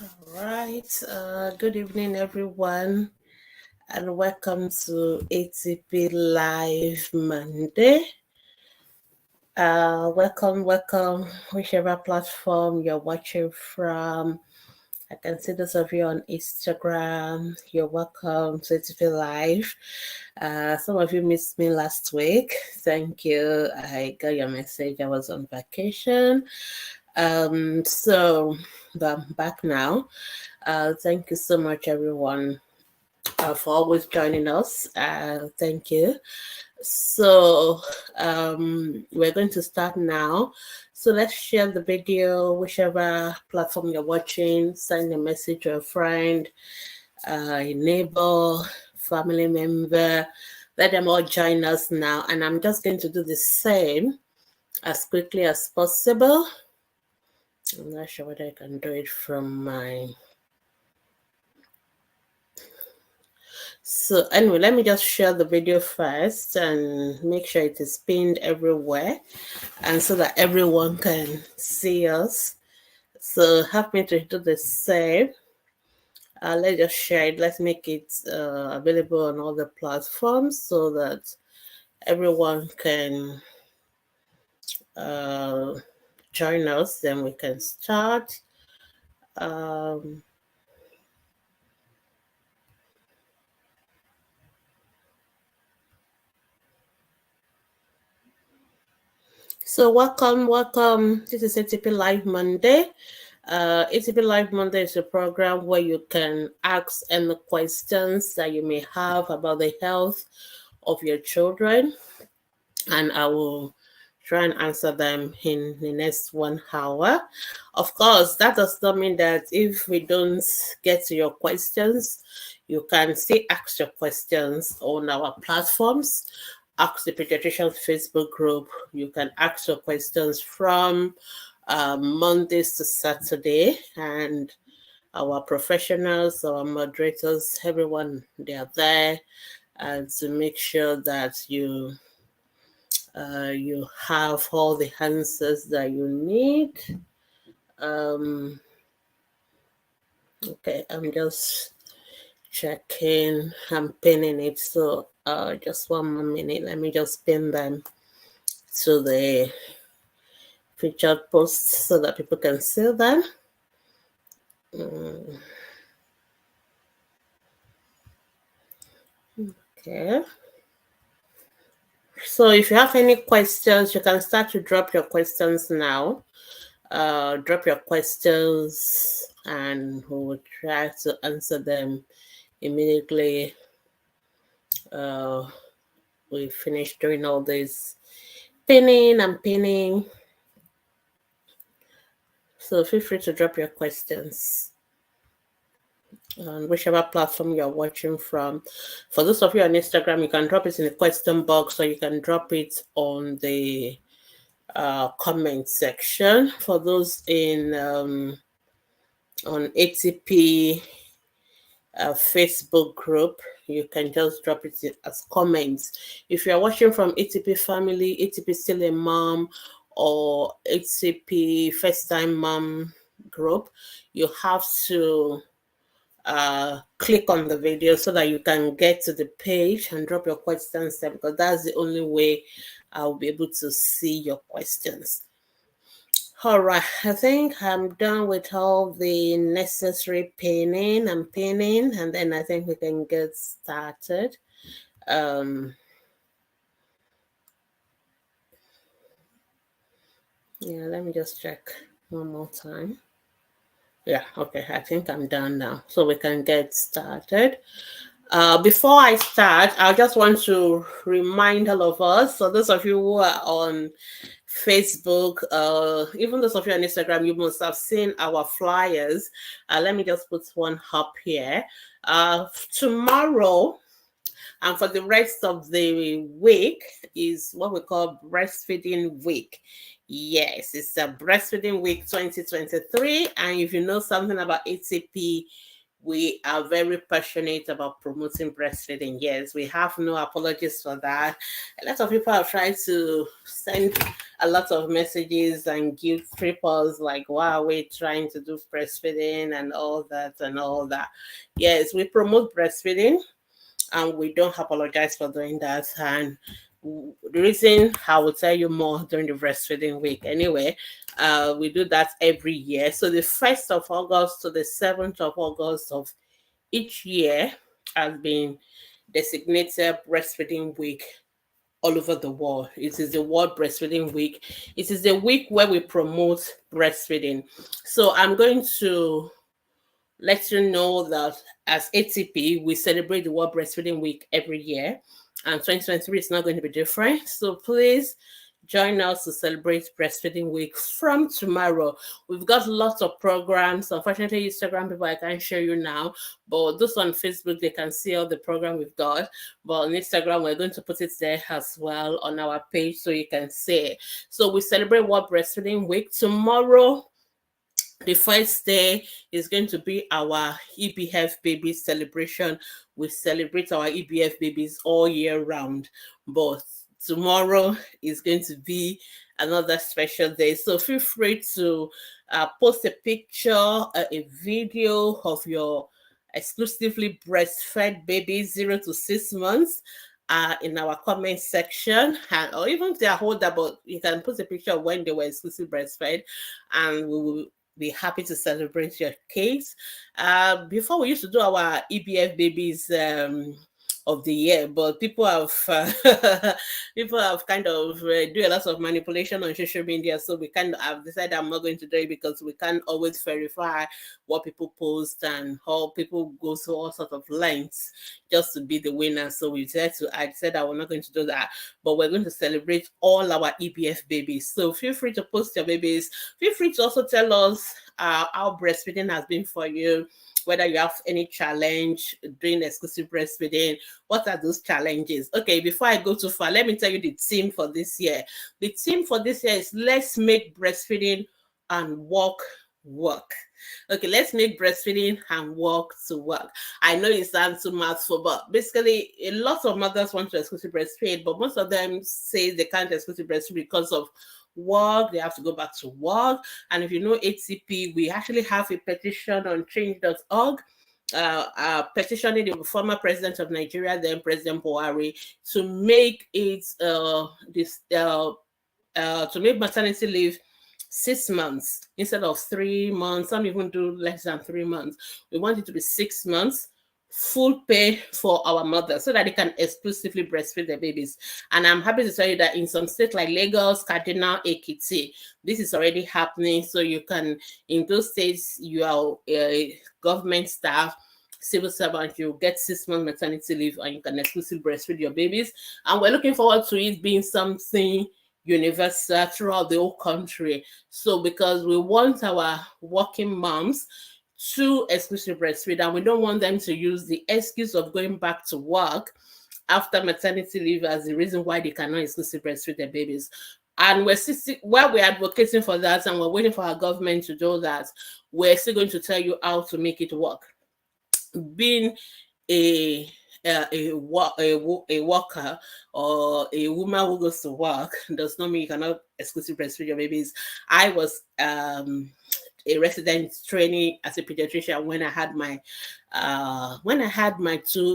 All right. Good evening, everyone, and welcome to ATP Live Monday. Welcome, whichever platform you're watching from. I can see those of you on Instagram. You're welcome to ATP Live. Some of you missed me last week. Thank you. I got your message. I was on vacation. But I'm back now. Thank you so much, everyone, for always joining us. Thank you. So, we're going to start now. So, let's share the video, whichever platform you're watching. Send a message to a friend, a neighbor, family member. Let them all join us now. And I'm just going to do the same as quickly as possible. I'm not sure whether I can do it from my... So anyway, let me just share the video first and make sure it is pinned everywhere, and so that everyone can see us. So help me to do the same. Let's just share it. Let's make it available on all the platforms so that everyone can join us. Then we can start. So welcome. This is ATP Live Monday. ATP Live Monday is a program where you can ask any questions that you may have about the health of your children, and I will try and answer them in the next 1 hour. Of course, that does not mean that if we don't get to your questions, you can still ask your questions on our platforms. Ask the Pediatricians Facebook group. You can ask your questions from Mondays to Saturday, and our professionals, our moderators, everyone, they are there to make sure that you have all the answers that you need. Okay, I'm just checking. I'm pinning it. So just 1 more minute. Let me just pin them to the featured posts so that people can see them. Okay. So if you have any questions, you can start to drop your questions now. Drop your questions and we will try to answer them immediately we finish doing all this pinning and pinning. So feel free to drop your questions on whichever platform you're watching from. For those of you on Instagram, you can drop it in the question box, or you can drop it on the comment section. For those in on ATP Facebook group, you can just drop it as comments. If you're watching from ATP Family, ATP Still a Mom, or ATP First Time Mom group, you have to click on the video so that you can get to the page and drop your questions there, because that's the only way I'll be able to see your questions. All right, I think I'm done with all the necessary pinning, and then I think we can get started. Yeah, let me just check one more time. Yeah, okay, I think I'm done now, so we can get started. Before I start, I just want to remind all of us, so those of you who are on Facebook, even those of you on Instagram, you must have seen our flyers. Let me just put one up here. Tomorrow and for the rest of the week is what we call breastfeeding week. Yes, it's a breastfeeding week 2023. And if you know something about ATP, we are very passionate about promoting breastfeeding. Yes, we have no apologies for that. A lot of people have tried to send a lot of messages and give triples like, wow, we're trying to do breastfeeding and all that and all that. Yes, we promote breastfeeding and we don't apologize for doing that. And the reason I will tell you more during the breastfeeding week. Anyway, we do that every year. So the 1st of August to the 7th of August of each year has been designated breastfeeding week all over the world. It is the World Breastfeeding Week. It is the week where we promote breastfeeding. So I'm going to let you know that as ATP, we celebrate the World Breastfeeding Week every year, and 2023 is not going to be different. So please join us to celebrate Breastfeeding Week from tomorrow. We've got lots of programs. Unfortunately, Instagram people, I can't show you now, but those on Facebook, they can see all the program we've got. But on Instagram, we're going to put it there as well on our page so you can see it. So we celebrate World Breastfeeding Week tomorrow. The first day is going to be our EBF baby celebration. We celebrate our EBF babies all year round, but tomorrow is going to be another special day. So feel free to post a picture, a video of your exclusively breastfed baby 0 to 6 months in our comment section, or even if they are older, but you can put a picture of when they were exclusively breastfed, and we will be happy to celebrate your case. Before we used to do our EBF babies of the year, but people have people have kind of do a lot of manipulation on social media, so we kind of have decided I'm not going to do it because we can't always verify what people post and how people go through all sorts of lengths just to be the winner. So we decided to I said I was not going to do that, but we're going to celebrate all our EBF babies. So feel free to post your babies. Feel free to also tell us how breastfeeding has been for you, whether you have any challenge doing exclusive breastfeeding. What are those challenges? Okay, before I go too far, let me tell you the theme for this year. The theme for this year is let's make breastfeeding and work. Okay, let's make breastfeeding and work to work. I know it sounds too mouthful, but basically a lot of mothers want to exclusive breastfeed, but most of them say they can't exclusive breastfeed because of work. They have to go back to work. And if you know ATP, we actually have a petition on change.org petitioning the former president of Nigeria, then President Buhari, to make it to make maternity leave 6 months instead of 3 months. Some even do less than 3 months. We want it to be 6 months, full pay for our mothers so that they can exclusively breastfeed their babies. And I'm happy to tell you that in some states like Lagos, Kaduna, Ekiti, this is already happening. So you can, in those states, you are a government staff, civil servant, you get 6 months maternity leave and you can exclusively breastfeed your babies. And we're looking forward to it being something universal throughout the whole country. So because we want our working moms to exclusive breastfeed, and we don't want them to use the excuse of going back to work after maternity leave as the reason why they cannot exclusive breastfeed their babies. And while we're advocating for that and we're waiting for our government to do that, we're still going to tell you how to make it work. Being a worker or a woman who goes to work does not mean you cannot exclusive breastfeed your babies. I was a resident trainee as a pediatrician when I had my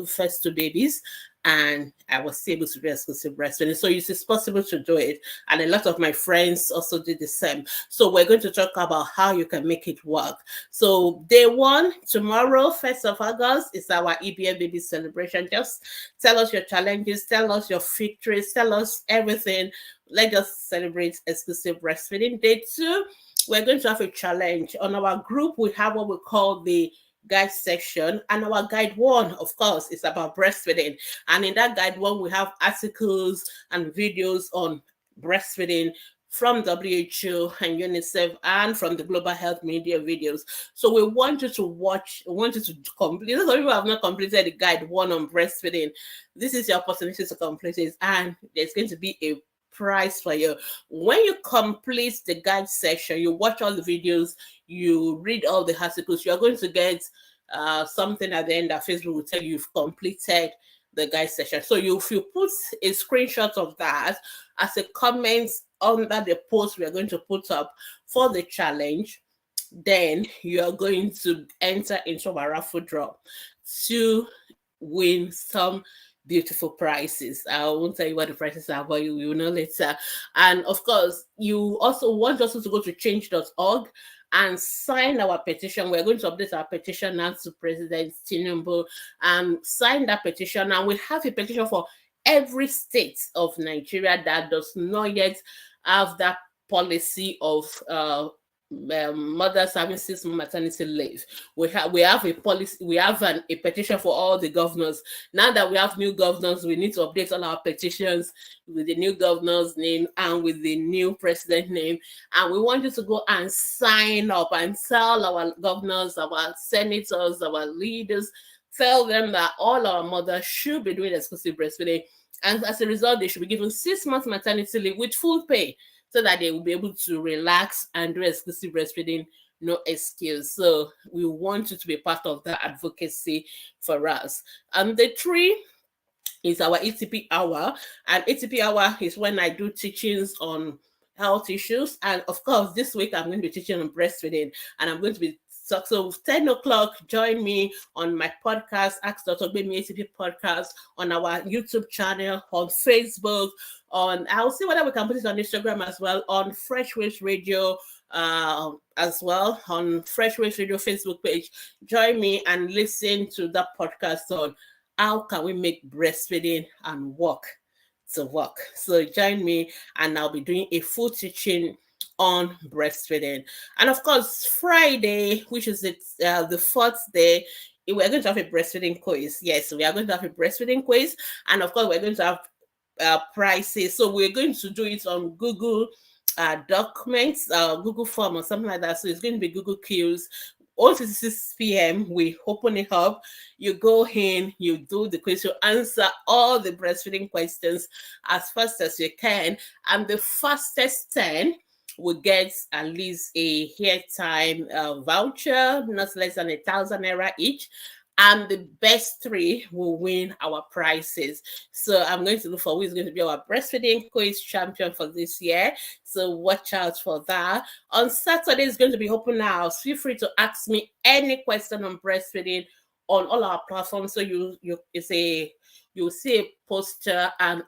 first two babies, and I was able to do exclusive breastfeeding. So it's possible to do it. And a lot of my friends also did the same. So we're going to talk about how you can make it work. So day one, tomorrow, 1st of August, is our EBF baby celebration. Just tell us your challenges, tell us your victories, tell us everything. Let's just celebrate exclusive breastfeeding. Day two, we're going to have a challenge. On our group, we have what we call the guide section, and our guide one, of course, is about breastfeeding. And in that guide one, we have articles and videos on breastfeeding from WHO and UNICEF and from the Global Health Media videos. So we want you to watch, we want you to complete. Those of you who have not completed the guide one on breastfeeding, this is your opportunity to complete it, and there's going to be a prize for you. When you complete the guide section, you watch all the videos, you read all the articles, you're going to get something at the end that Facebook will tell you you've completed the guide session. So if you put a screenshot of that as a comment under the post we are going to put up for the challenge, then you are going to enter into our raffle draw to win some beautiful prizes. I won't tell you what the prices are, but you will know later. And of course, you also want us to go to change.org and sign our petition. We're going to update our petition now to President Tinubu and sign that petition. And we have a petition for every state of Nigeria that does not yet have that policy of mothers having 6 months maternity leave. We have a policy, we have a petition for all the governors. Now that we have new governors, we need to update all our petitions with the new governor's name and with the new president name. And we want you to go and sign up and tell our governors, our senators, our leaders, tell them that all our mothers should be doing exclusive breastfeeding. And as a result, they should be given 6 months maternity leave with full pay, so that they will be able to relax and do exclusive breastfeeding, no excuse. So we want you to be part of that advocacy for us. And the 3 is our ATP hour. And ATP hour is when I do teachings on health issues. And of course, this week I'm going to be teaching on breastfeeding, and I'm going to be so 10 o'clock, join me on my podcast, Ask Dr. Baby ATP podcast, on our YouTube channel, on Facebook, I'll see whether we can put it on Instagram as well, on Fresh Waves Radio as well, on Fresh Waves Radio Facebook page. Join me and listen to that podcast on how can we make breastfeeding and work to work. So join me, and I'll be doing a full teaching on breastfeeding. And of course, Friday, which is the 4th day, we're going to have a breastfeeding quiz. Yes, we are going to have a breastfeeding quiz, and of course, we're going to have prices. So we're going to do it on Google documents, Google form or something like that. So it's going to be Google Queues. Once it's 6 p.m., we open it up. You go in, you do the quiz, you answer all the breastfeeding questions as fast as you can, and the fastest 10 will get at least a hair time voucher, not less than 1,000 naira each. And the best 3 will win our prizes. So I'm going to look for who is going to be our breastfeeding quiz champion for this year. So watch out for that. On Saturday is going to be open house. Feel free to ask me any question on breastfeeding on all our platforms. So you'll see a poster and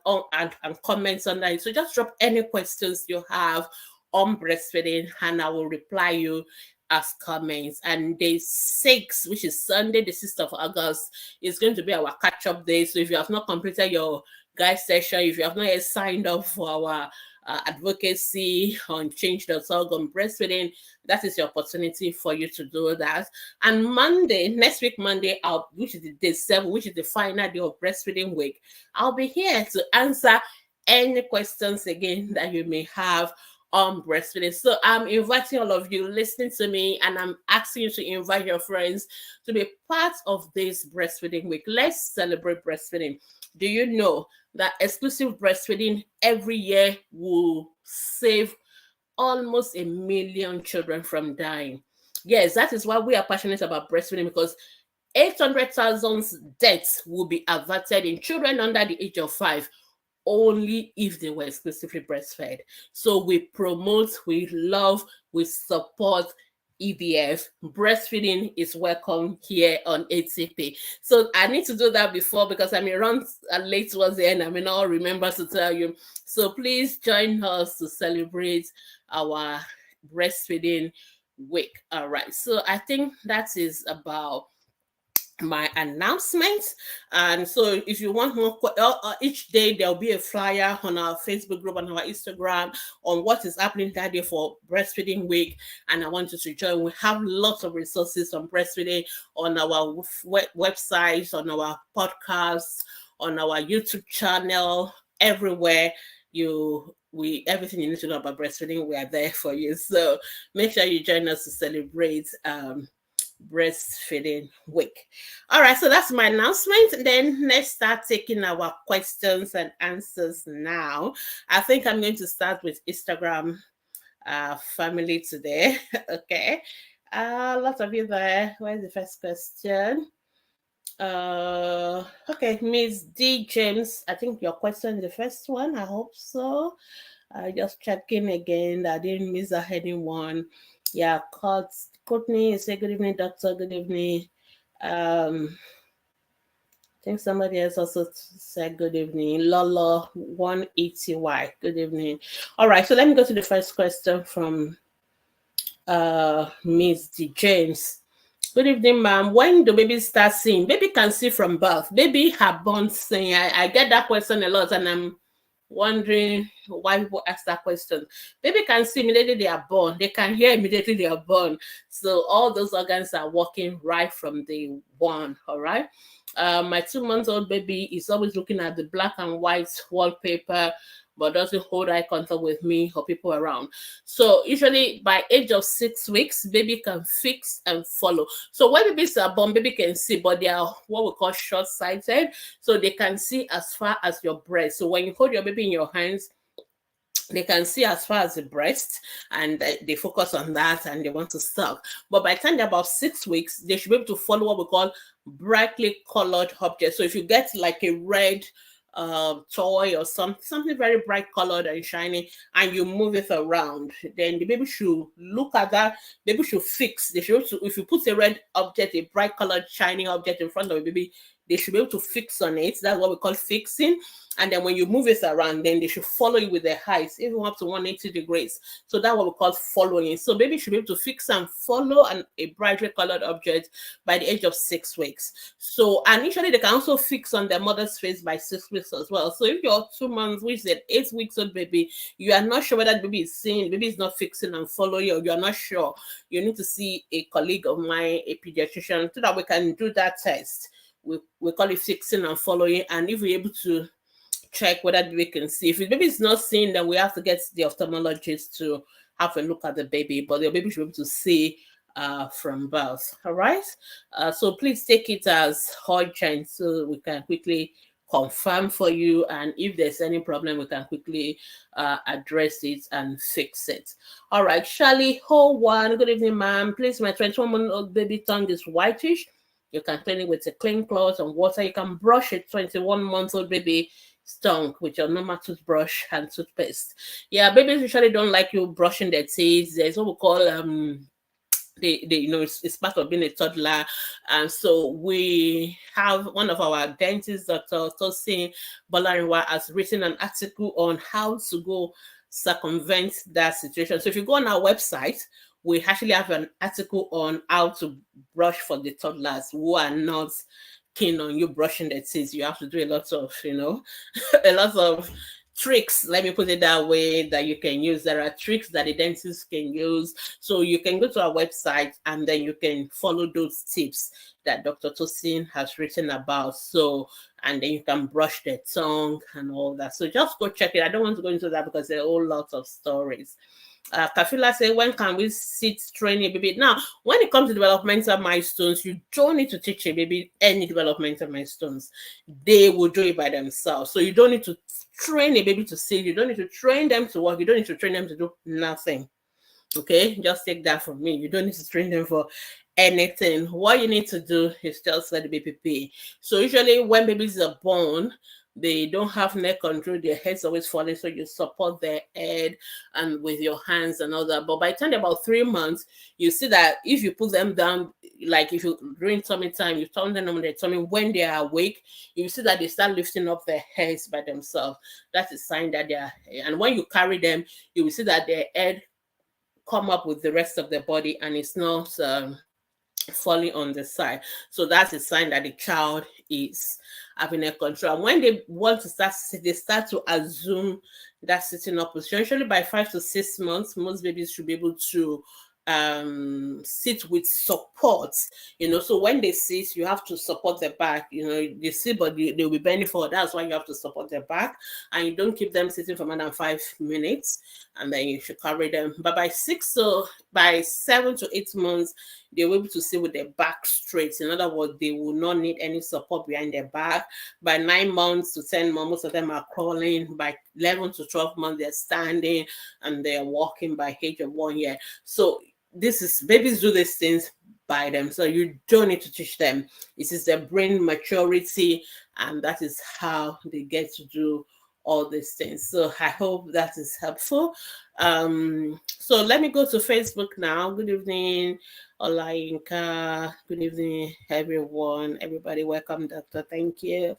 comments on that. So just drop any questions you have on breastfeeding, and I will reply you as comments. And day 6, which is Sunday, the 6th of August, is going to be our catch-up day. So if you have not completed your guide session, if you have not yet signed up for our advocacy on change.org on breastfeeding, that is your opportunity for you to do that. And Monday, next week Monday, which is the day 7, which is the final day of breastfeeding week, I'll be here to answer any questions again that you may have on breastfeeding. So I'm inviting all of you listening to me, and I'm asking you to invite your friends to be part of this breastfeeding week. Let's celebrate breastfeeding. Do you know that exclusive breastfeeding every year will save almost 1 million children from dying? Yes, that is why we are passionate about breastfeeding, because 800,000 deaths will be averted in children under the age of 5 only if they were exclusively breastfed. So we promote, we love, we support EBF. Breastfeeding is welcome here on ATP. So I need to do that before, because I may run late towards the end. I may not remember to tell you. So please join us to celebrate our breastfeeding week. All right. So I think that is about my announcements. And so if you want more, each day there'll be a flyer on our Facebook group and our Instagram on what is happening that day for breastfeeding week, and I want you to join. We have lots of resources on breastfeeding on our website, on our podcasts, on our YouTube channel, everywhere. Everything you need to know about breastfeeding, we are there for you. So make sure you join us to celebrate breastfeeding week. All right, so that's my announcement. Then let's start taking our questions and answers now. I think I'm going to start with Instagram family today. Okay. Lots of you there. Where's the first question? Okay, Miss D James. I think your question is the first one. I hope so. I just checking again that I didn't miss out anyone. Yeah, Courtney say good evening, doctor. Good evening. I think somebody else also said good evening. Lolo 180Y. Good evening. All right, so let me go to the first question from Miss D James. Good evening, ma'am. When do babies start seeing? Baby can see from birth. Baby have born seeing. I get that question a lot, and I'm wondering why people ask that question. Baby can see immediately they are born. They can hear immediately they are born. So all those organs are working right from day one. All right. My 2 months old baby is always looking at the black and white wallpaper, but doesn't hold eye contact with me or people around. So usually by age of 6 weeks, baby can fix and follow. So when babies are born, baby can see, but they are what we call short-sighted. So they can see as far as your breast. So when you hold your baby in your hands, they can see as far as the breast, and they focus on that and they want to suck. But by the time they're about 6 weeks, they should be able to follow what we call brightly colored objects. So if you get like a red toy or something very bright colored and shiny, and you move it around, then the baby should look at that. Baby should fix. They should, if you put a red object, a bright colored shiny object in front of a baby, they should be able to fix on it. That's what we call fixing. And then when you move it around, then they should follow you with their eyes, even up to 180 degrees. So that's what we call following. So baby should be able to fix and follow a brightly colored object by the age of 6 weeks. So, and usually they can also fix on their mother's face by 6 weeks as well. So if you're 2 months, which is an 8 weeks old baby, you are not sure whether the baby is seeing, the baby is not fixing and following, or you are not sure, you need to see a colleague of mine, a pediatrician, so that we can do that test. We call it fixing and following. And if we're able to check whether the baby can see. If the baby is not seeing, then we have to get the ophthalmologist to have a look at the baby. But the baby should be able to see from birth. All right. So please take it as urgent so we can quickly confirm for you. And if there's any problem, we can quickly address it and fix it. All right. Charlie Ho one. Good evening, ma'am. Please, my 21-month-old baby tongue is whitish. You can clean it with a clean cloth and water. You can brush a 21-month-old baby tongue with your normal toothbrush and toothpaste. Yeah, babies usually don't like you brushing their teeth. There's what we call they it's part of being a toddler. And so we have one of our dentists, Dr. Tosin Bolariwa, has written an article on how to go circumvent that situation. So if you go on our website, we actually have an article on how to brush for the toddlers who are not keen on you brushing their teeth. You have to do a lot of, a lot of tricks, let me put it that way, that you can use. There are tricks that the dentists can use. So you can go to our website and then you can follow those tips that Dr. Tosin has written about. So, and then you can brush their tongue and all that. So just go check it. I don't want to go into that because there are a whole lot of stories. Kafila said, when can we sit train a baby? Now, when it comes to developmental milestones, you don't need to teach a baby any developmental milestones. They will do it by themselves. So you don't need to train a baby to sit. You don't need to train them to walk. You don't need to train them to do nothing. Okay, just take that from me. You don't need to train them for anything. What you need to do is just let the baby pee. So usually when babies are born, they don't have neck control, their head's always falling, so you support their head and with your hands and all that. But by the time they're about 3 months, you see that if you put them down, like if you during tummy time, you turn them on their tummy, when they are awake, you see that they start lifting up their heads by themselves. That's a sign that they are, and when you carry them, you will see that their head come up with the rest of their body and it's not falling on the side. So that's a sign that the child is having a control. And when they want to start, they start to assume that sitting up position. Usually by 5 to 6 months, most babies should be able to sit with support. So when they sit, you have to support their back. They sit, but they'll be bending forward. That's why you have to support their back, and you don't keep them sitting for more than 5 minutes, and then you should carry them. But by 7 to 8 months, they'll be able to sit with their back straight. In other words, they will not need any support behind their back. By 9 months to 10 months, most of them are crawling. By 11 to 12 months, they're standing and they're walking by age of 1 year. So this is babies do these things by them, so you don't need to teach them. It is their brain maturity, and that is how they get to do all these things. So I hope that is helpful. So let me go to Facebook now. Good evening, Olayinka. Good evening, everyone. Everybody, welcome, doctor. Thank you.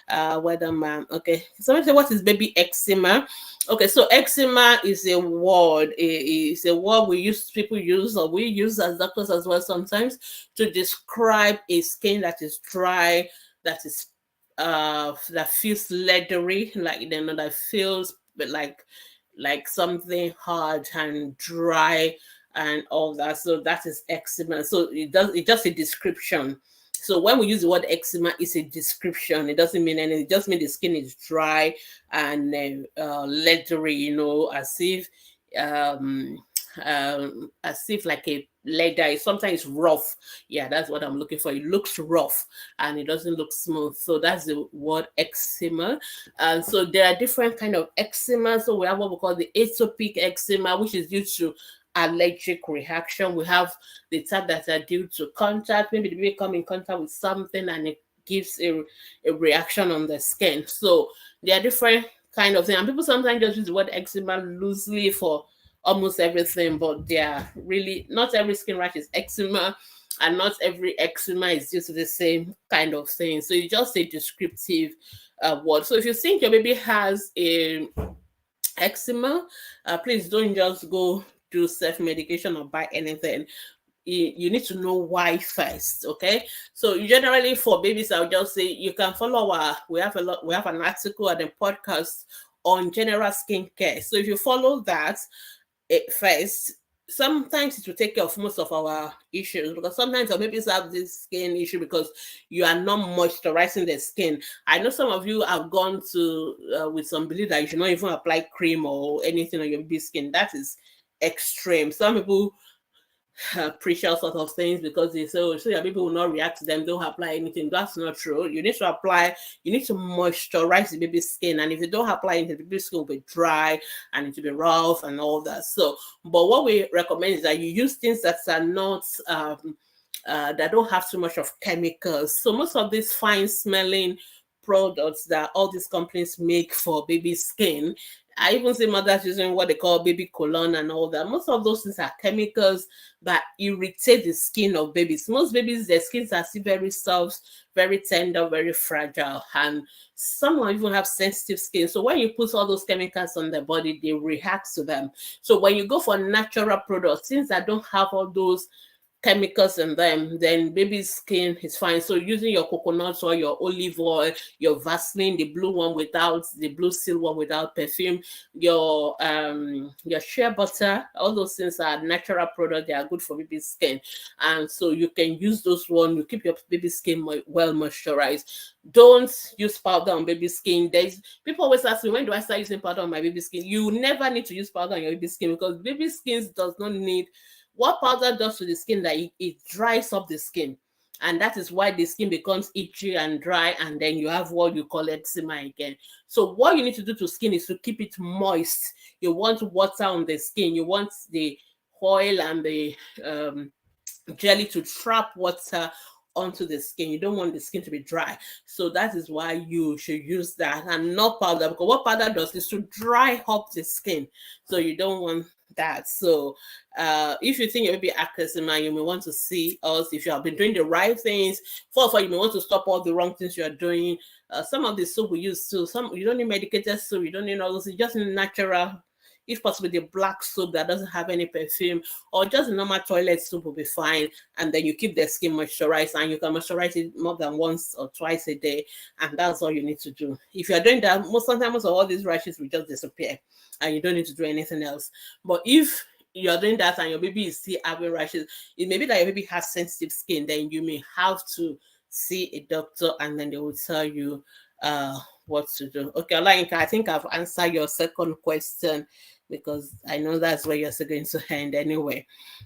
Well done, ma'am. Okay. Somebody say, what is baby eczema? Okay, so eczema is a word. It's a word people use, or we use as doctors as well sometimes, to describe a skin that is dry, that is that feels leathery, like that feels like something hard and dry and all that. So that is eczema. So it's just a description. So when we use the word eczema, it's a description. It doesn't mean anything. It just means the skin is dry and leathery, um, as if like a leather. Sometimes rough. Yeah, that's what I'm looking for. It looks rough and it doesn't look smooth. So that's the word eczema. And so there are different kind of eczema. So we have what we call the atopic eczema, which is due to allergic reaction. We have the type that are due to contact. Maybe the baby come in contact with something and it gives a reaction on the skin. So there are different kind of things. And people sometimes just use the word eczema loosely for almost everything, but they are really not every skin rash is eczema, and not every eczema is due to the same kind of thing. So it's just a descriptive word. So if you think your baby has a eczema, please don't just go do self-medication or buy anything. You need to know why first. Okay, so generally for babies, I'll just say you can follow we have an article and a podcast on general skincare. So if you follow that first, sometimes it will take care of most of our issues, because sometimes our babies have this skin issue because you are not moisturizing the skin. I know some of you have gone to with some belief that you should not even apply cream or anything on your baby's skin. That is extreme. Some people preach all sort of things because they say, oh, so your baby will not react to them, don't apply anything. That's not true. You need to moisturize the baby's skin, and if you don't apply it, the baby's skin will be dry and it will be rough and all that. So but what we recommend is that you use things that are not that don't have too much of chemicals. So most of these fine smelling products that all these companies make for baby skin, I even see mothers using what they call baby cologne and all that. Most of those things are chemicals that irritate the skin of babies. Most babies, their skins are still very soft, very tender, very fragile, and some even have sensitive skin. So when you put all those chemicals on their body, they react to them. So when you go for natural products, things that don't have all those chemicals in them, then baby's skin is fine. So using your coconut oil, your olive oil, your Vaseline, the blue seal one without perfume, your shea butter, all those things are natural products. They are good for baby's skin, and so you can use those one. You keep your baby's skin well moisturized. Don't use powder on baby skin. There's people always ask me, when do I start using powder on my baby skin? You never need to use powder on your baby skin, because baby skin does not need. What powder does to the skin, that it dries up the skin, and that is why the skin becomes itchy and dry, and then you have what you call eczema again. So what you need to do to skin is to keep it moist. You want water on the skin, you want the oil and the jelly to trap water onto the skin. You don't want the skin to be dry. So that is why you should use that and not powder, because what powder does is to dry up the skin. So you don't want that. So if you think you may be eczema, you may want to see us if you have been doing the right things. For you may want to stop all the wrong things you are doing. Some of the soap we use too, some you don't need medicated soap, you don't need all those, you just need natural, if possible the black soap that doesn't have any perfume, or just normal toilet soap will be fine. And then you keep the skin moisturized, and you can moisturize it more than once or twice a day, and that's all you need to do. If you're doing that, sometimes all these rashes will just disappear and you don't need to do anything else. But if you're doing that and your baby is still having rashes, it may be that your baby has sensitive skin, then you may have to see a doctor, and then they will tell you what to do. Okay, Olayinka, I think I've answered your second question, because I know that's where you're still going to end anyway.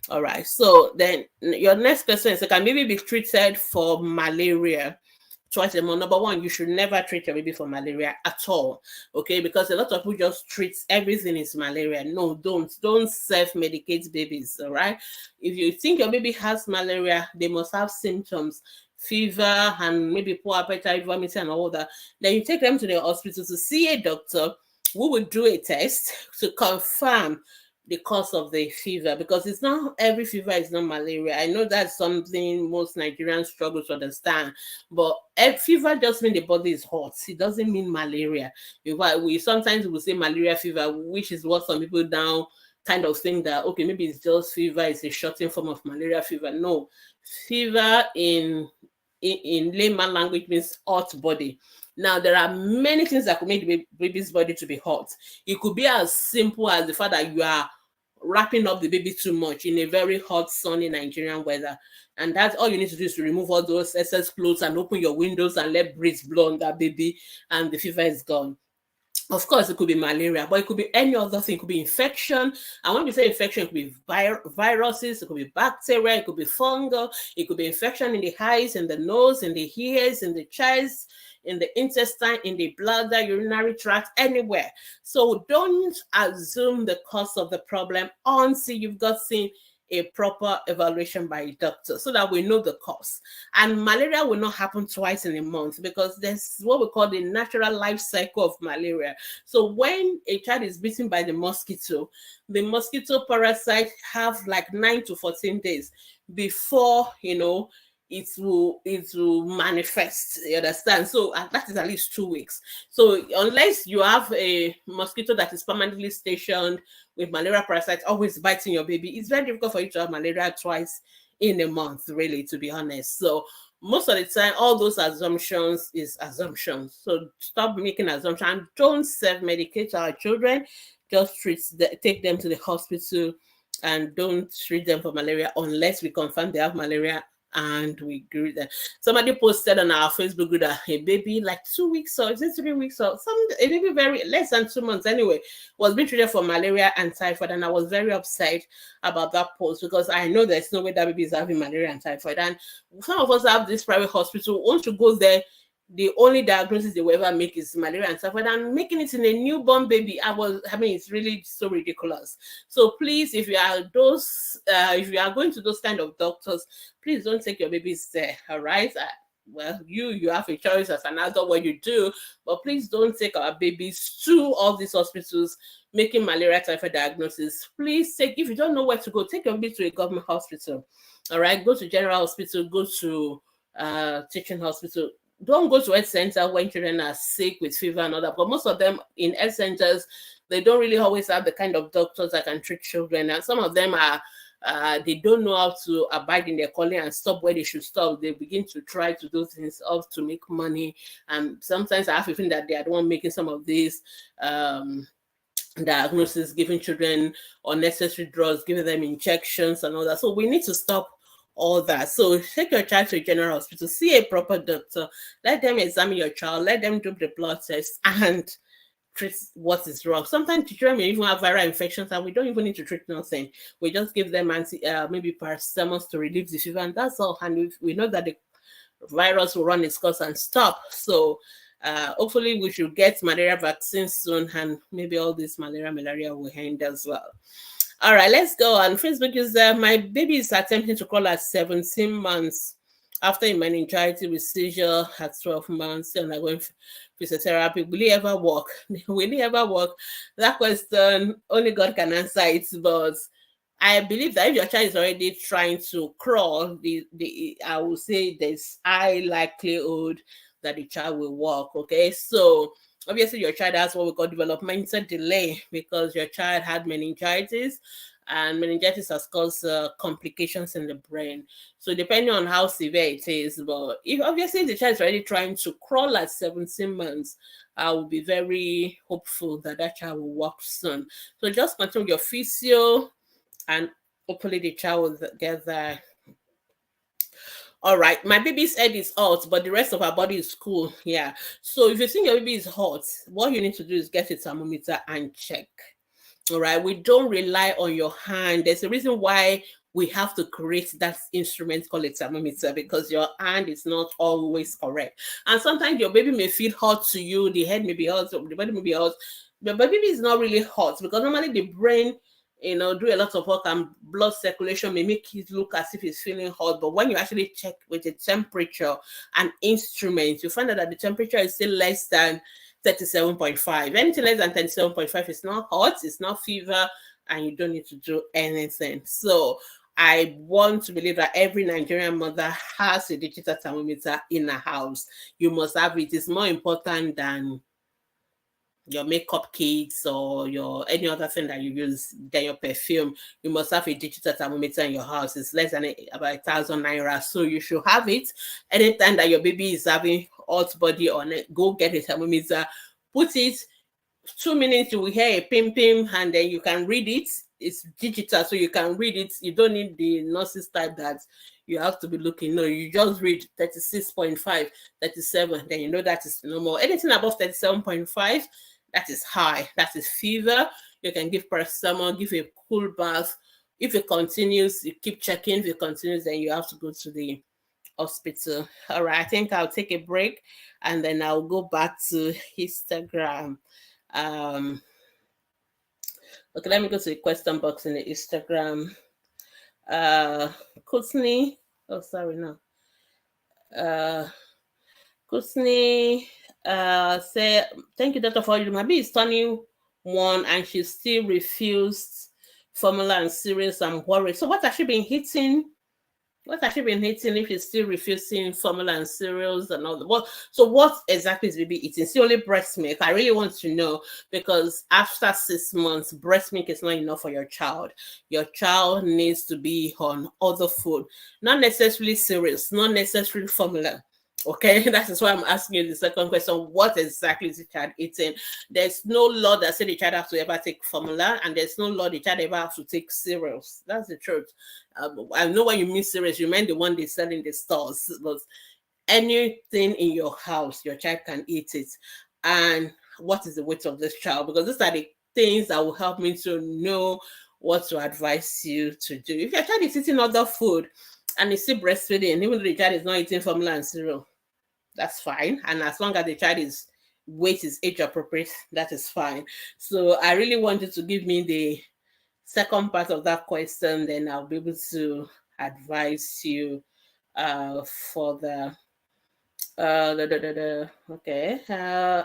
All right. So then your next question is, can baby be treated for malaria? twice a month. Number one, you should never treat your baby for malaria at all. Okay, because a lot of people just treat everything is malaria. No, don't self-medicate babies. All right. If you think your baby has malaria, they must have symptoms, fever, and maybe poor appetite, vomiting, and all that. Then you take them to the hospital to see a doctor who will do a test to confirm the cause of the fever, because it's not every fever is not malaria. I know that's something most Nigerians struggle to understand, but fever just means the body is hot. It doesn't mean malaria. In fact, we sometimes will say malaria fever, which is what some people now kind of think that okay, maybe it's just fever, it's a shortened form of malaria fever. No, fever in layman language means hot body. Now, there are many things that could make the baby's body to be hot. It could be as simple as the fact that you are wrapping up the baby too much in a very hot, sunny Nigerian weather. And that's all you need to do, is to remove all those excess clothes and open your windows and let breeze blow on that baby, and the fever is gone. Of course, it could be malaria, but it could be any other thing. It could be infection. And when we say infection, it could be viruses, it could be bacteria, it could be fungal, it could be infection in the eyes, in the nose, in the ears, in the chest, in the intestine, in the bladder, urinary tract, anywhere. So don't assume the cause of the problem until you've got seen a proper evaluation by a doctor, so that we know the cause. And malaria will not happen twice in a month, because there's what we call the natural life cycle of malaria. So when a child is bitten by the mosquito parasite have like 9 to 14 days before it will manifest. You understand? So that is at least 2 weeks. So unless you have a mosquito that is permanently stationed with malaria parasites always biting your baby, it's very difficult for you to have malaria twice in a month, really, to be honest. So most of the time, all those assumptions is assumptions. So stop making assumptions. Don't self-medicate our children. Just take them to the hospital, and don't treat them for malaria unless we confirm they have malaria and we greet them. Somebody posted on our Facebook group that a baby like 2 weeks, or is it 3 weeks, or a baby very less than 2 months anyway, was being treated for malaria and typhoid. And I was very upset about that post, because I know there's no way that baby is having malaria and typhoid. And some of us have this private hospital. Once you go there, the only diagnosis they will ever make is malaria and typhoid, and making it in a newborn baby. It's really so ridiculous. So please, if you are going to those kind of doctors, please don't take your babies there. All right. Well, you have a choice as an adult what you do, but please don't take our babies to all these hospitals making malaria typhoid diagnosis. Please if you don't know where to go, take your baby to a government hospital. All right, go to general hospital, go to teaching hospital. Don't go to health center when children are sick with fever and all that. But most of them in health centers, they don't really always have the kind of doctors that can treat children. And some of them are they don't know how to abide in their calling and stop where they should stop. They begin to try to do things up to make money. And sometimes I have a feeling that they are the one making some of these diagnosis, giving children unnecessary drugs, giving them injections and all that. So we need to stop all that. So take your child to a general hospital, see a proper doctor, let them examine your child, let them do the blood test and treat what is wrong. Sometimes children may even have viral infections and we don't even need to treat nothing. We just give them maybe paracetamol to relieve the fever, and that's all. And we know that the virus will run its course and stop. So hopefully we should get malaria vaccine soon, and maybe all this malaria will end as well. All right, let's go on. Facebook is my baby is attempting to crawl at 17 months after a meningitis with seizure at 12 months, and I'm going physiotherapy. Will he ever walk? Will he ever walk? That question, only God can answer it. But I believe that if your child is already trying to crawl, I will say there's high likelihood that the child will walk. Okay, so obviously your child has what we call developmental delay because your child had meningitis, and meningitis has caused complications in the brain. So depending on how severe it is, but if obviously the child is already trying to crawl at 17 months, I will be very hopeful that that child will walk soon. So just continue your physio, and hopefully the child will get there. All right, my baby's head is hot, but the rest of her body is cool. Yeah. So if you think your baby is hot, what you need to do is get a thermometer and check. All right. We don't rely on your hand. There's a reason why we have to create that instrument called a thermometer, because your hand is not always correct. And sometimes your baby may feel hot to you, the head may be hot, the body may be hot, but baby is not really hot, because normally the brain, do a lot of work, and blood circulation may make it look as if it's feeling hot. But when you actually check with the temperature and instruments, you find out that the temperature is still less than 37.5. Anything less than 37.5 is not hot, it's not fever, and you don't need to do anything. So I want to believe that every Nigerian mother has a digital thermometer in her house. You must have it. It's more important than your makeup kits or your any other thing that you use, than your perfume. You must have a digital thermometer in your house. It's less than about 1,000 naira, so you should have it. Anytime that your baby is having hot body on it, go get a thermometer, put it. 2 minutes you will hear a pim pim, and then you can read it. It's digital, so you can read it. You don't need the nurses type that you have to be looking. No, you just read 36.5, 37, then you know that is normal. Anything above 37.5, that is high, that is fever. You can give paracetamol, give a cool bath. If it continues, you keep checking. If it continues, then you have to go to the hospital. All right, I think I'll take a break, and then I'll go back to Instagram. Okay, let me go to the question box in the Instagram. Kusni, oh sorry, no. Kusni say, thank you, Dr. For you. My baby is turning 1 and she still refused formula and cereals. I'm worried. So what has she been eating? What has she been eating if she's still refusing formula and cereals and all that? So what exactly is baby eating? See, only breast milk. I really want to know, because after 6 months, breast milk is not enough for your child. Your child needs to be on other food, not necessarily cereals, not necessarily formula. Okay, that is why I'm asking you the second question. What exactly is the child eating? There's no law that says the child has to ever take formula, and there's no law the child ever has to take cereals. That's the truth. I know when you mean cereals, you meant the one they sell in the stores, but anything in your house, your child can eat it. And what is the weight of this child? Because these are the things that will help me to know what to advise you to do. If your child is eating other food and is still breastfeeding, even though the child is not eating formula and cereal, that's fine. And as long as the child is weight is age appropriate, that is fine. So I really wanted to give me the second part of that question, then I'll be able to advise you for the okay.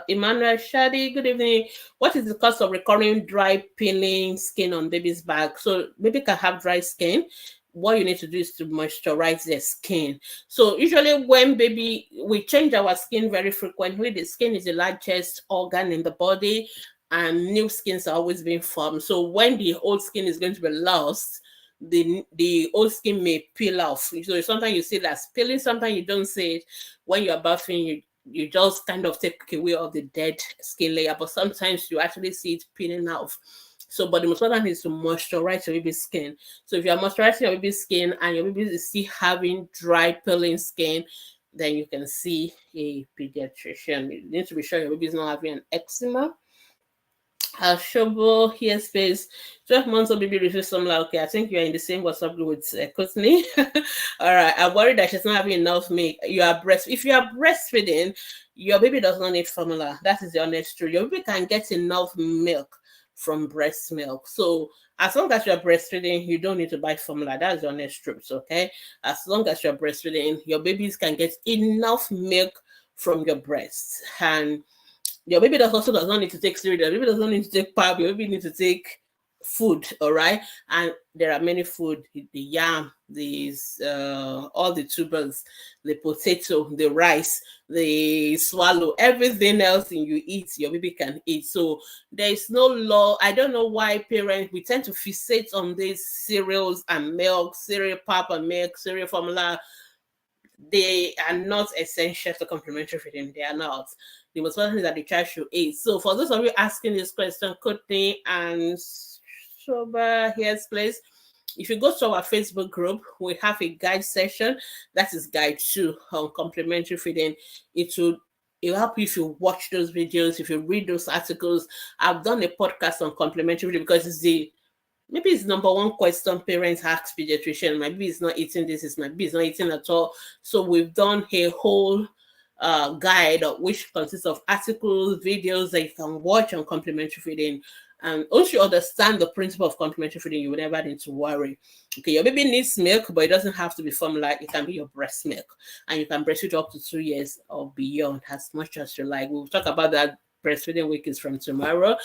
Emmanuel Shadi, good evening. What is the cause of recurring dry peeling skin on baby's back? So baby can have dry skin. What you need to do is to moisturize their skin. So usually when we change our skin very frequently. The skin is the largest organ in the body, and new skins are always being formed. So when the old skin is going to be lost, the old skin may peel off. So sometimes you see that peeling, sometimes you don't see it. When you're buffing, you just kind of take away all the dead skin layer, but sometimes you actually see it peeling off. So, but the most important is to moisturize your baby's skin. So if you're moisturizing your baby's skin and your baby is still having dry peeling skin, then you can see a pediatrician. You need to be sure your baby is not having an eczema. Shobo here space 12 months old baby refuse formula. Okay, I think you're in the same WhatsApp group with Courtney. All right, I'm worried that she's not having enough milk. If you are breastfeeding, your baby does not need formula. That is the honest truth. Your baby can get enough milk from breast milk. So as long as you're breastfeeding, you don't need to buy formula. That's the honest truth. Okay, as long as you're breastfeeding, your babies can get enough milk from your breast. And your baby does not need to take cereal. Your baby does not need to take pap. Your baby needs to take food, all right? And there are many food, the yam, all the tubers, the potato, the rice, the swallow, everything else you eat, your baby can eat. So there is no law. I don't know why parents, we tend to fixate on these cereals and milk, cereal pap and milk, cereal formula. They are not essential to complementary feeding. They are not. The most important thing that the child should eat. So for those of you asking this question, Courtney and Shoba, here's place. If you go to our Facebook group, we have a guide session. That is guide 2 on complementary feeding. It'll help you if you watch those videos, if you read those articles. I've done a podcast on complementary feeding because it's the maybe it's number one question parents ask pediatrician. Maybe it's not eating this, is maybe it's not eating at all. So we've done a whole guide which consists of articles, videos that you can watch on complementary feeding. And once you understand the principle of complementary feeding, you will never need to worry. Okay, your baby needs milk, but it doesn't have to be formula. It can be your breast milk, and you can breastfeed up to 2 years or beyond, as much as you like. We'll talk about that. Breastfeeding week is from tomorrow,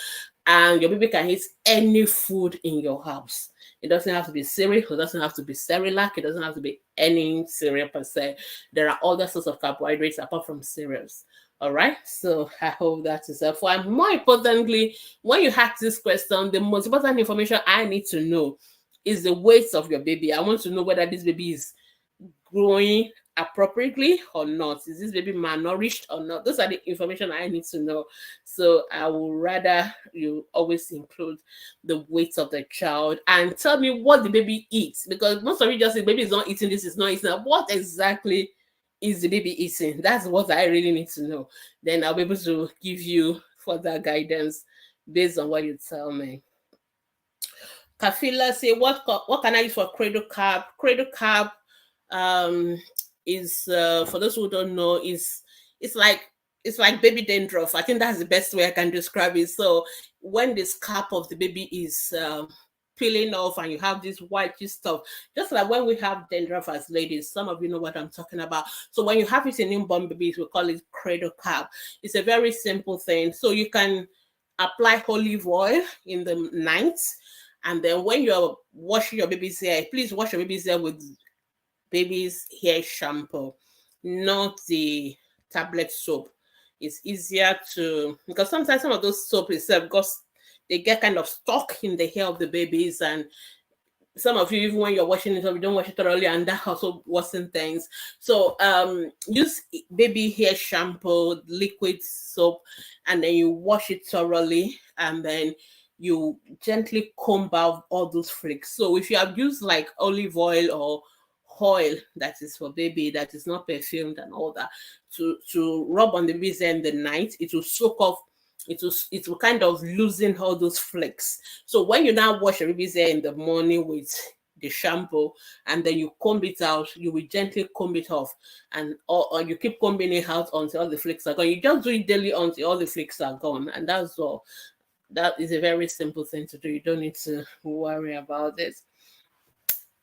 and your baby can eat any food in your house. It doesn't have to be cereal, it doesn't have to be Cerelac, it doesn't have to be any cereal per se. There are other sorts of carbohydrates apart from cereals. All right, so I hope that is helpful. And more importantly, when you ask this question, the most important information I need to know is the weight of your baby. I want to know whether this baby is growing appropriately or not. Is this baby malnourished or not? Those are the information I need to know. So I would rather you always include the weight of the child and tell me what the baby eats, because most of you just say baby is not eating this, is not eating. What exactly is the baby eating? That's what I really need to know. Then I'll be able to give you further guidance based on what you tell me. Kafila say, what can I use for cradle cap? Cradle cap is for those who don't know, is it's like baby dandruff. I think that's the best way I can describe it. So when the scalp of the baby is peeling off and you have this white stuff, just like when we have dandruff as ladies, some of you know what I'm talking about. So when you have it in newborn babies, we call it cradle cap. It's a very simple thing. So you can apply olive oil in the night, and then when you're washing your baby's hair, please wash your baby's hair with baby's hair shampoo, not the tablet soap. It's easier to, because sometimes some of those soap itself, because they get kind of stuck in the hair of the babies, and some of you, even when you're washing it up, you don't wash it thoroughly, and that also worsens things. So use baby hair shampoo, liquid soap, and then you wash it thoroughly, and then you gently comb out all those flakes. So if you have used like olive oil or oil that is for baby, that is not perfumed and all that, to rub on the baby's hair in the night, it will soak off, it will kind of loosen all those flakes. So when you now wash your baby's hair in the morning with the shampoo, and then you comb it out, you will gently comb it off, and or you keep combing it out until all the flakes are gone. You just do it daily until all the flakes are gone, and that's all. That is a very simple thing to do. You don't need to worry about it.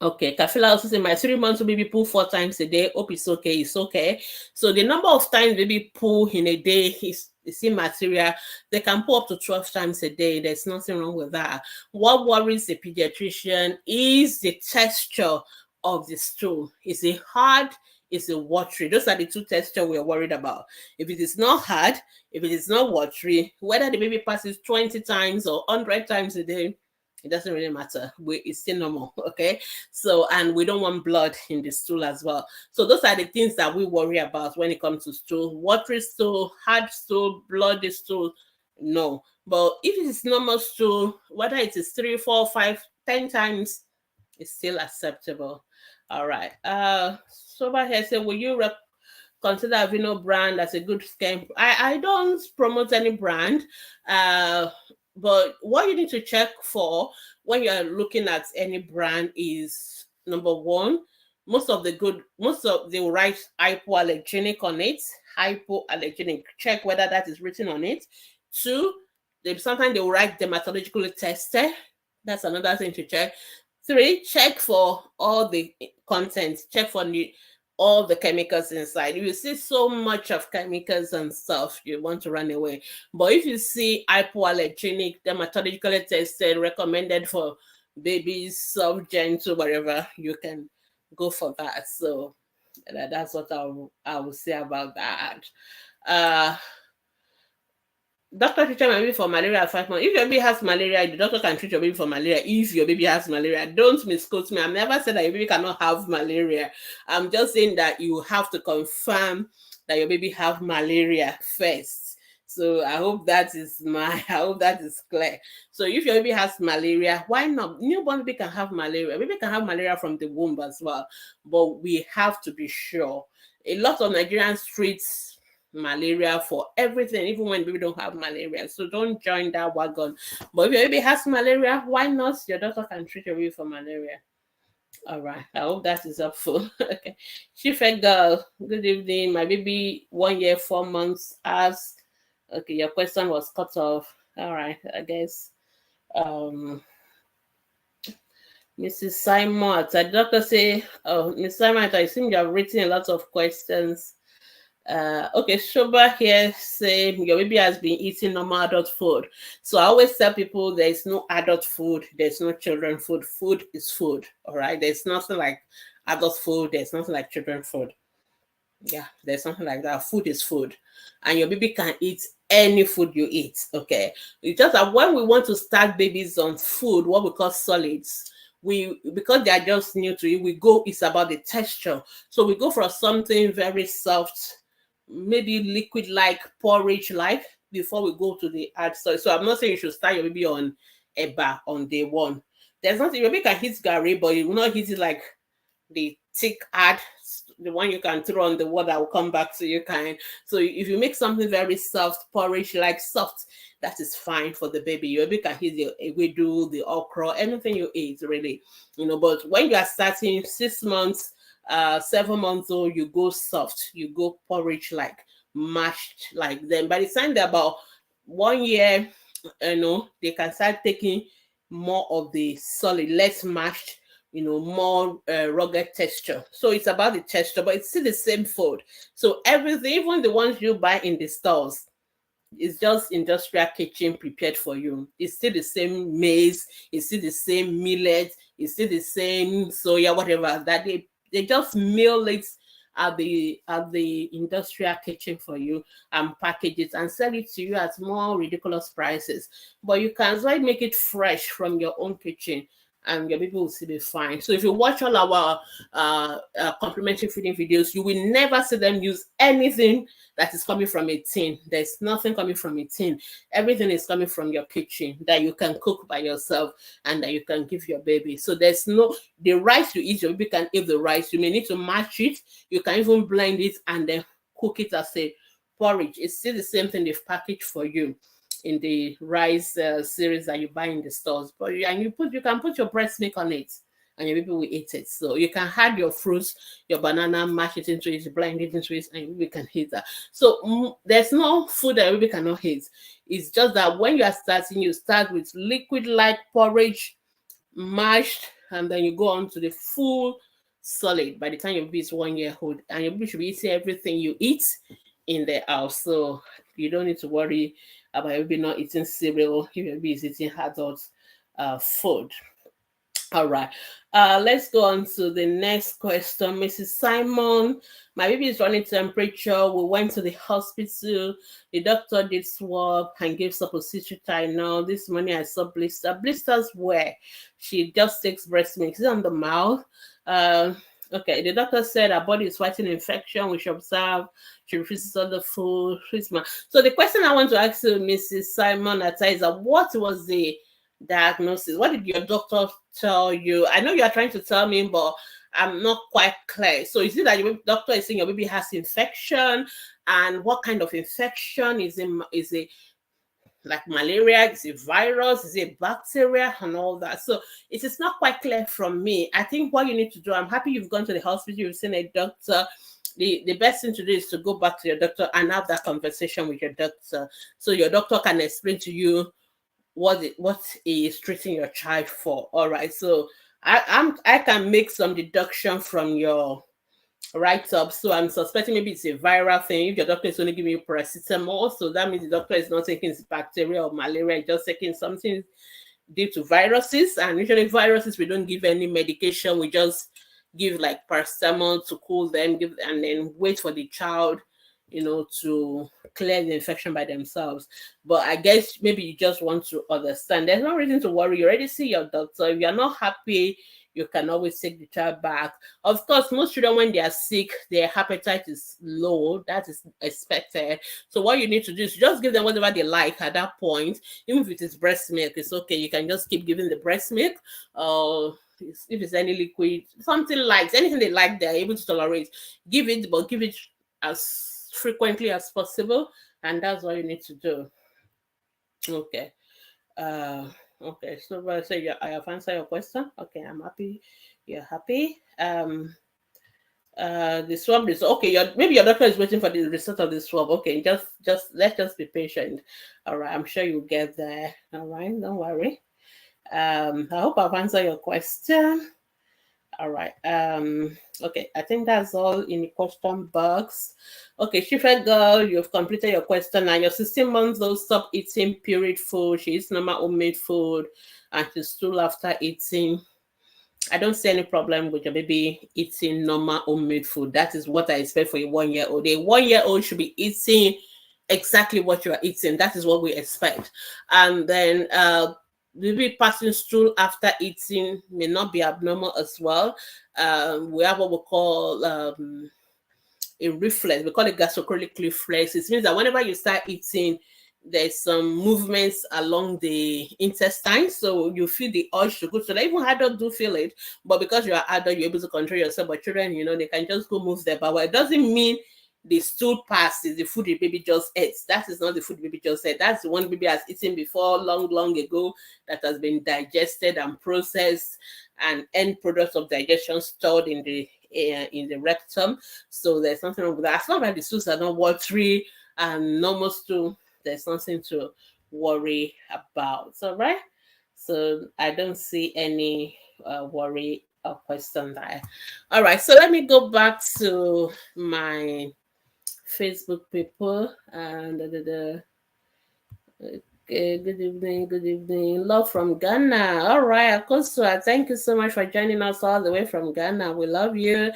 Okay, Kafila also said my 3 months baby poo 4 times a day. Hope it's okay. It's okay. So the number of times baby poo in a day is immaterial. They can poo up to 12 times a day. There's nothing wrong with that. What worries the pediatrician is the texture of the stool. Is it hard? Is it watery? Those are the two textures we're worried about. If it is not hard, if it is not watery, whether the baby passes 20 times or 100 times a day, it doesn't really matter. It's still normal, okay? So, and we don't want blood in the stool as well. So those are the things that we worry about when it comes to stool. Watery stool, hard stool, bloody stool, no. But if it is normal stool, whether it is 3, 4, 5, 10 times, it's still acceptable. All right. So over here, say, will you consider Aveeno brand as a good scam? I don't promote any brand. But what you need to check for when you're looking at any brand is, number one, most of they will write hypoallergenic on it. Hypoallergenic. Check whether that is written on it. 2, sometimes they will write dermatologically tested. That's another thing to check. 3, check for all the content. Check for all the chemicals inside. If you see so much of chemicals and stuff, you want to run away. But if you see hypoallergenic, dermatologically tested, recommended for babies, soft, gentle, whatever, you can go for that. So that's what I will say about that. Doctor treat your baby for malaria at 5 months. If your baby has malaria, the doctor can treat your baby for malaria if your baby has malaria. Don't misquote me. I've never said that your baby cannot have malaria. I'm just saying that you have to confirm that your baby have malaria first. So I hope that is clear. So if your baby has malaria, why not? Newborn baby can have malaria. Baby can have malaria from the womb as well. But we have to be sure. A lot of Nigerians treat malaria for everything, even when baby don't have malaria. So don't join that wagon. But if your baby has malaria, why not? Your doctor can treat your baby for malaria. All right. I hope that is helpful. Okay. Chief girl, good evening. My baby 1 year, 4 months asked. Okay, your question was cut off. All right, I guess. Mrs. Simon, the doctor say, oh, Miss Simon, I think you have written a lot of questions. Okay, Shoba here say your baby has been eating normal adult food. So I always tell people there is no adult food, there's no children food. Food is food. All right. There's nothing like adult food, there's nothing like children food. Yeah, there's something like that. Food is food, and your baby can eat any food you eat. Okay, it's just that when we want to start babies on food, what we call solids, we, because they are just new to it, we go, it's about the texture. So we go for something very soft, maybe liquid like porridge like, before we go to the hard stuff. So I'm not saying you should start your baby on eba on day one. There's nothing, your baby can hit gari, but you will not hit it like the thick hard, the one you can throw on the water that will come back to you kind. So if you make something very soft, porridge like soft, that is fine for the baby. Your baby can eat the ewedu, the okra, anything you eat really, But when you are starting 6 months, 7 months old, you go soft, you go porridge like, mashed like. Then by the time they're about 1 year, they can start taking more of the solid, less mashed, more rugged texture. So it's about the texture, but it's still the same food. So everything, even the ones you buy in the stores, it's just industrial kitchen prepared for you. It's still the same maize, it's still the same millet, it's still the same soya, whatever, that they just mill it at the industrial kitchen for you and package it and sell it to you at more ridiculous prices. But you can as well make it fresh from your own kitchen, and your baby will still be fine. So if you watch all our complementary feeding videos, you will never see them use anything that is coming from a tin. There's nothing coming from a tin. Everything is coming from your kitchen that you can cook by yourself and that you can give your baby. So there's no, the rice you eat, your baby can eat the rice. You may need to mash it. You can even blend it and then cook it as a porridge. It's still the same thing they've packaged for you in the rice series that you buy in the stores. But you can put your breast milk on it, and your baby will eat it. So you can add your fruits, your banana, mash it into it, blend it into it, and your baby can eat that. So there's no food that your baby cannot eat. It's just that when you are starting, you start with liquid like porridge, mashed, and then you go on to the full solid by the time your baby is 1 year old, and your baby should be eating everything you eat in the house. So you don't need to worry about your baby not eating cereal if your baby is eating adult food. All right. Let's go on to the next question. Mrs. Simon, my baby is running temperature. We went to the hospital. The doctor did swab and gave suppository Tylenol. This morning I saw blisters where she just takes breast milk. Is it on the mouth? Okay, the doctor said her body is fighting infection. We should observe. She refuses other food. So the question I want to ask you, Mrs. Simon Atiza, what was the diagnosis? What did your doctor tell you? I know you are trying to tell me, but I'm not quite clear. So is it that your doctor is saying your baby has infection? And what kind of infection? Is it like malaria? Is it virus? Is it bacteria and all that? So it is not quite clear from me. I think what you need to do, I'm happy you've gone to the hospital, you've seen a doctor. The best thing to do is to go back to your doctor and have that conversation with your doctor, so your doctor can explain to you what is treating your child for. All right. So I can make some deduction from your write up. So I'm suspecting maybe it's a viral thing. If your doctor is only giving you paracetamol, so that means the doctor is not taking bacteria or malaria, just taking something due to viruses. And usually viruses, we don't give any medication. We just give like paracetamol to cool them, and then wait for the child, to clear the infection by themselves. But I guess maybe you just want to understand. There's no reason to worry. You already see your doctor. If you're not happy, you can always take the child back. Of course, most children, when they are sick, their appetite is low. That is expected. So what you need to do is just give them whatever they like at that point. Even if it is breast milk, it's okay. You can just keep giving the breast milk. If it's any liquid, something like anything they like, they're able to tolerate. Give it, but give it as frequently as possible, and that's what you need to do. Okay. Okay. So I say I have answered your question. Okay, I'm happy. You're happy. The swab is okay. Maybe your doctor is waiting for the result of the swab. Okay, just let's just be patient. All right, I'm sure you'll get there. All right, don't worry. I hope I've answered your question. All right. Okay, I think that's all in the question box. Okay, Shifa girl, you've completed your question now. Your 16-month-old stop eating pureed food. She eats normal homemade food and she's stool after eating. I don't see any problem with your baby eating normal homemade food. That is what I expect for a 1-year-old. A 1-year-old should be eating exactly what you are eating. That is what we expect. And then maybe passing stool after eating may not be abnormal as well. We have what we call a reflex. We call it gastrocolic reflex. It means that whenever you start eating, there's some movements along the intestine, so you feel the urge to go. So even adults do feel it, but because you're adult, you're able to control yourself. But children, they can just go move their bowel. It doesn't mean the stool pass is the food the baby just ate. That is not the food the baby just ate. That's the one baby has eaten before, long ago, that has been digested and processed, and end products of digestion stored in the rectum. So there's nothing wrong with that. As long as the stools are not watery and normal stool, there's nothing to worry about. All right. So I don't see any worry or question there. All right. So let me go back to my Facebook people and okay, good evening, good evening. Love from Ghana. All right, Akosua, thank you so much for joining us all the way from Ghana. We love you.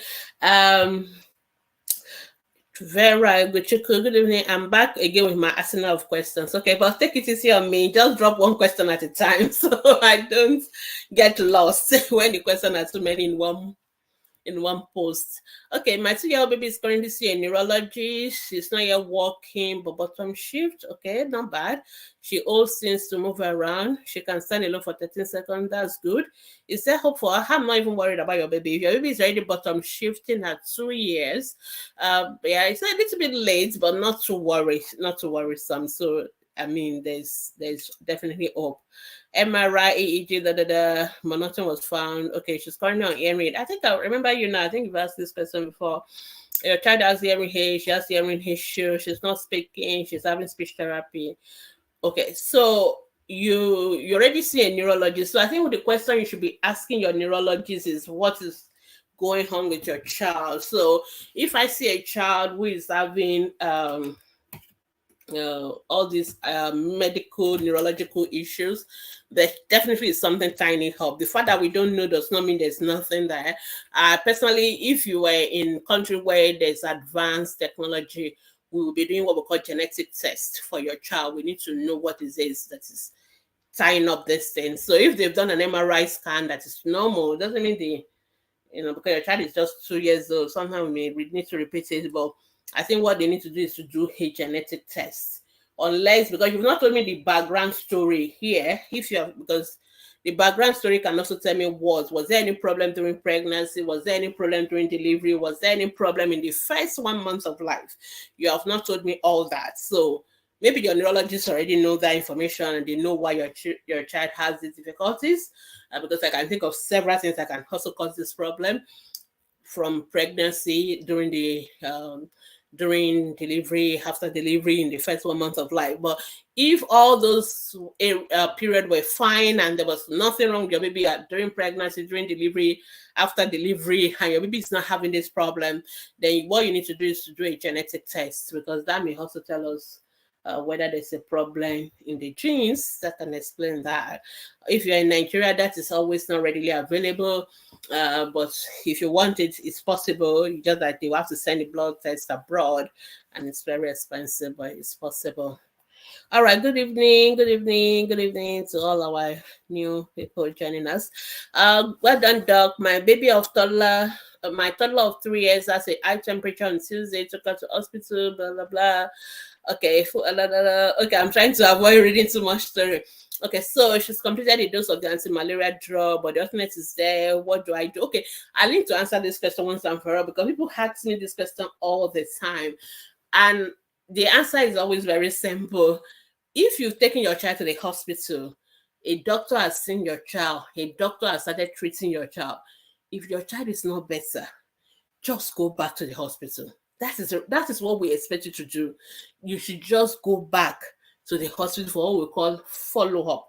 Vera, good evening. I'm back again with my arsenal of questions. Okay, but take it easy on me. Just drop one question at a time so I don't get lost when the question are too many in one post. Okay, my 2-year-old baby is currently seeing a neurologist. She's not yet walking, but bottom shift. Okay, not bad. She always seems to move around. She can stand alone for 13 seconds. That's good. Is there hope for her? I'm not even worried about your baby. If your baby is already bottom shifting at 2 years, yeah, it's a little bit late, but not to worry, not to worrisome. So I mean, there's definitely hope. MRI, EEG, monotone was found. Okay, she's currently on hearing aid. I think I remember I think you've asked this question before. Your child has hearing aid, she has hearing issue, she's not speaking, she's having speech therapy. Okay, so you already see a neurologist. So I think the question you should be asking your neurologist is what is going on with your child. So if I see a child who is having all these medical neurological issues, there definitely is something tiny up. The fact that we don't know does not mean there's nothing there. Personally, if you were in country where there's advanced technology, we will be doing what we call genetic test for your child. We need to know what it is that is tying up this thing. So if they've done an MRI scan that is normal, it doesn't mean because your child is just 2 years old. Sometimes we may need to repeat it, but I think what they need to do is to do a genetic test. Unless, because you've not told me the background story here, because the background story can also tell me was there any problem during pregnancy? Was there any problem during delivery? Was there any problem in the first 1 month of life? You have not told me all that. So maybe your neurologist already know that information and they know why your child has these difficulties. Because I can think of several things that can also cause this problem, from pregnancy, during delivery, after delivery, in the first 1 month of life. But if all those period were fine and there was nothing wrong with your baby during pregnancy, during delivery, after delivery, and your baby is not having this problem, then what you need to do is to do a genetic test, because that may also tell us whether there's a problem in the genes that can explain that. If you're in Nigeria, that is always not readily available. But if you want it, it's possible. You just that you have to send a blood test abroad, and it's very expensive, but it's possible. All right, good evening to all our new people joining us. Well done, Doc. My toddler of 3 years has a high temperature on Tuesday, took her to hospital, blah, blah, blah. Okay, okay, I'm trying to avoid reading too much story. Okay, so she's completed a dose of the anti-malaria drug, but the alternate is there. What do I do? Okay, I need to answer this question once and for all, because people ask me this question all the time. And the answer is always very simple. If you've taken your child to the hospital, a doctor has seen your child, a doctor has started treating your child. If your child is not better, just go back to the hospital. That is what we expect you to do. You should just go back to the hospital for what we call follow-up.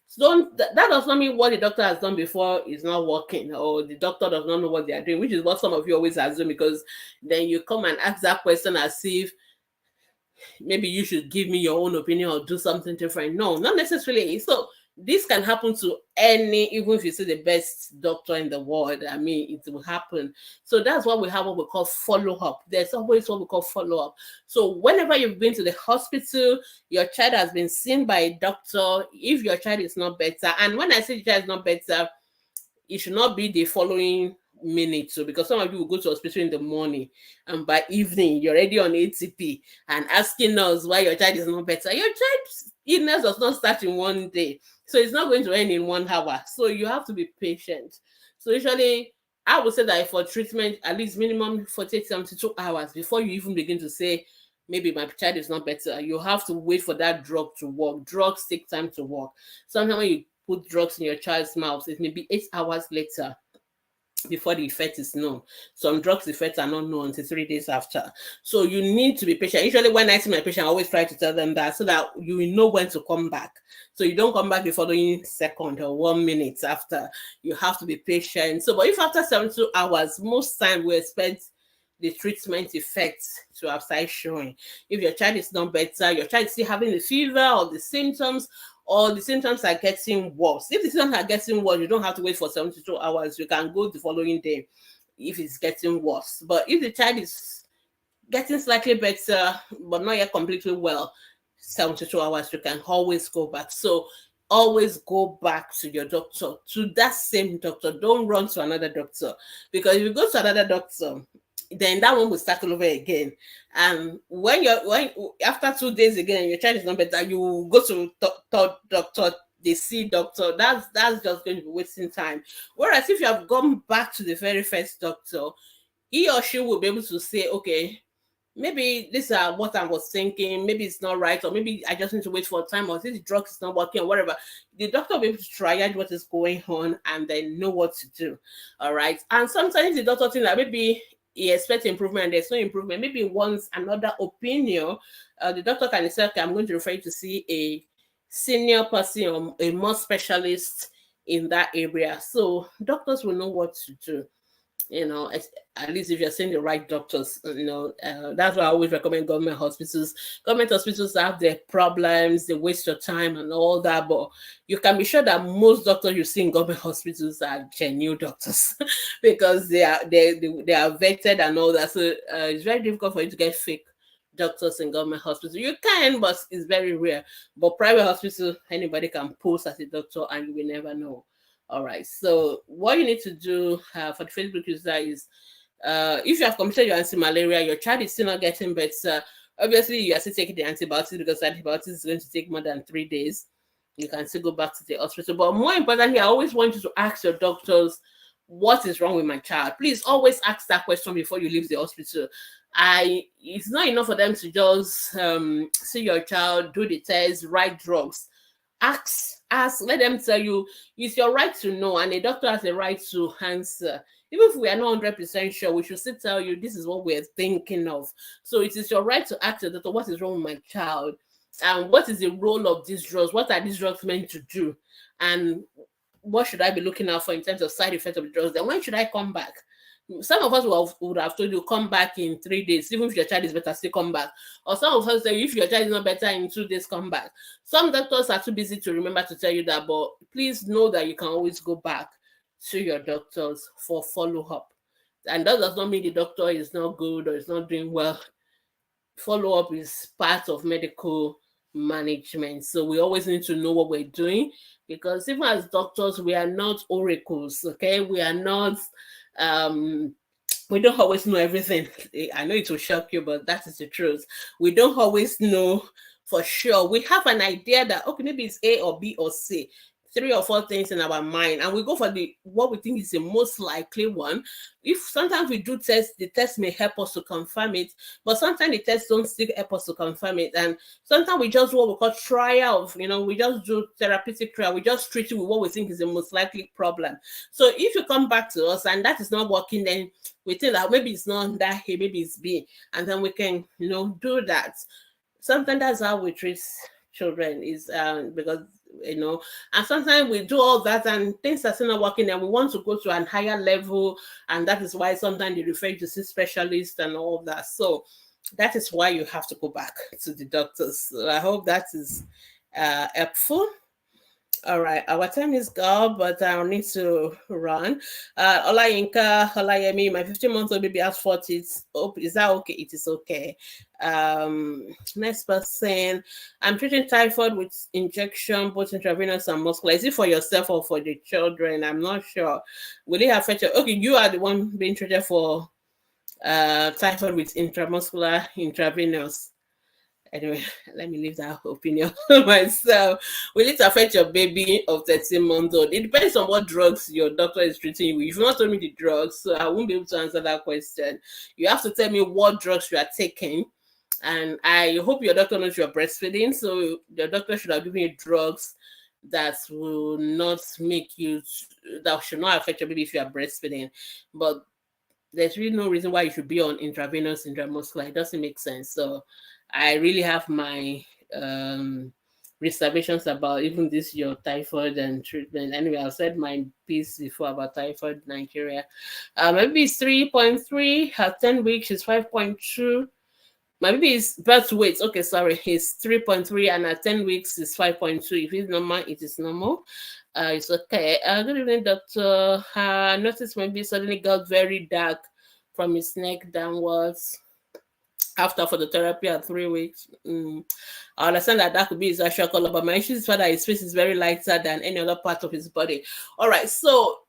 So that does not mean what the doctor has done before is not working, or the doctor does not know what they are doing, which is what some of you always assume, because then you come and ask that question as if maybe you should give me your own opinion or do something different. No, not necessarily. So this can happen to any, even if you see the best doctor in the world. I mean, it will happen. So that's why we have what we call follow-up. There's always what we call follow-up. So whenever you've been to the hospital, your child has been seen by a doctor. If your child is not better, and when I say your child is not better, it should not be the following minute. So because some of you will go to hospital in the morning and by evening you're already on ATP and asking us why your child is not better. Your child's illness does not start in one day, so it's not going to end in 1 hour. So you have to be patient. So usually I would say that for treatment, at least minimum 48 72 hours before you even begin to say maybe my child is not better. You have to wait for that drug to work. Drugs take time to work. Sometimes when you put drugs in your child's mouth, it may be 8 hours later before the effect is known. Some drugs effects are not known until 3 days after. So you need to be patient. Usually when I see my patient, I always try to tell them that so that you will know when to come back. So you don't come back the following second or 1 minute after. You have to be patient. So, but if after 72 hours, most time we expect the treatment effects to have started showing. If your child is not better, your child is still having the fever or the symptoms, or the symptoms are getting worse. If the symptoms are getting worse, you don't have to wait for 72 hours. You can go the following day if it's getting worse. But if the child is getting slightly better, but not yet completely well, 72 hours, you can always go back. So always go back to your doctor, to that same doctor. Don't run to another doctor, because if you go to another doctor, then that one will start all over again. And when after 2 days again, your child is not better, you go to third doctor, the C doctor. That's just going to be wasting time. Whereas if you have gone back to the very first doctor, he or she will be able to say, okay, maybe this is what I was thinking, maybe it's not right, or maybe I just need to wait for time, or this drug is not working, or whatever. The doctor will be able to triage what is going on and then know what to do. All right. And sometimes the doctor thinks that maybe he expects improvement and there's no improvement, maybe wants another opinion. The doctor can say, okay, I'm going to refer you to see a senior person or a more specialist in that area. So doctors will know what to do. At least if you're seeing the right doctors, that's why I always recommend government hospitals. Government hospitals have their problems, they waste your time and all that, but you can be sure that most doctors you see in government hospitals are genuine doctors because they are vetted and all that. So it's very difficult for you to get fake doctors in government hospitals. You can, but it's very rare. But private hospital, anybody can post as a doctor and you will never know. All right. So what you need to do for the Facebook user is, if you have completed your anti-malaria, your child is still not getting better. Obviously, you are still taking the antibiotics because antibiotics is going to take more than 3 days. You can still go back to the hospital. But more importantly, I always want you to ask your doctors, what is wrong with my child? Please always ask that question before you leave the hospital. It's not enough for them to just see your child, do the test, write drugs. Ask, let them tell you. It's your right to know, and a doctor has a right to answer. Even if we are not 100% sure, we should still tell you this is what we're thinking of. So it is your right to ask the doctor, what is wrong with my child? And what is the role of these drugs? What are these drugs meant to do? And what should I be looking out for in terms of side effects of the drugs? Then when should I come back? Some of us would have told you come back in 3 days. Even if your child is better, still come back. Or some of us say if your child is not better in 2 days, come back. Some doctors are too busy to remember to tell you that, but please know that you can always go back to your doctors for follow-up. And that does not mean the doctor is not good or is not doing well. Follow-up is part of medical management. So we always need to know what we're doing, because even as doctors, we are not oracles, okay? We are not we don't always know everything. I know it will shock you, but that is the truth. We don't always know for sure. We have an idea that, okay, maybe it's A or B or C. 3 or 4 things in our mind, and we go for the what we think is the most likely one. If sometimes we do tests, the test may help us to confirm it, but sometimes the tests don't still help us to confirm it. And sometimes we just do what we call trial of, we just do therapeutic trial. We just treat it with what we think is the most likely problem. So if you come back to us and that is not working, then we think that maybe it's not that A, maybe it's B, and then we can, do that. Sometimes that's how we treat children, is because and sometimes we do all that and things are still not working, and we want to go to a higher level, and that is why sometimes they refer you to see specialists and all of that. So that is why you have to go back to the doctors. So I hope that is helpful. All right, our time is gone, but I'll need to run. Olayinka, Olayemi, my 15-month-old baby has 40. Is that okay? It is okay. Next person, I'm treating typhoid with injection, both intravenous and muscular. Is it for yourself or for the children? I'm not sure. Will it affect you? Okay, you are the one being treated for typhoid with intramuscular, intravenous. Anyway, let me leave that opinion myself. Will it affect your baby of 13 months old? It depends on what drugs your doctor is treating you with. You've not told me the drugs, so I won't be able to answer that question. You have to tell me what drugs you are taking. And I hope your doctor knows you're breastfeeding, so your doctor should have given you drugs that will not make you, that should not affect your baby if you are breastfeeding. But there's really no reason why you should be on intravenous, intramuscular. It doesn't make sense. So I really have my reservations about even this your typhoid and treatment. Anyway, I've said my piece before about typhoid Nigeria. Maybe it's 3.3 at 10 weeks, it's 5.2. My baby is birth weight. Okay, sorry, it's 3.3 and at 10 weeks it's 5.2. If it's normal, it is normal. It's okay. Good evening, doctor. I noticed my baby suddenly got very dark from his neck downwards after phototherapy at 3 weeks. I understand that could be his actual color, but my issue is that his face is very lighter than any other part of his body. All right, so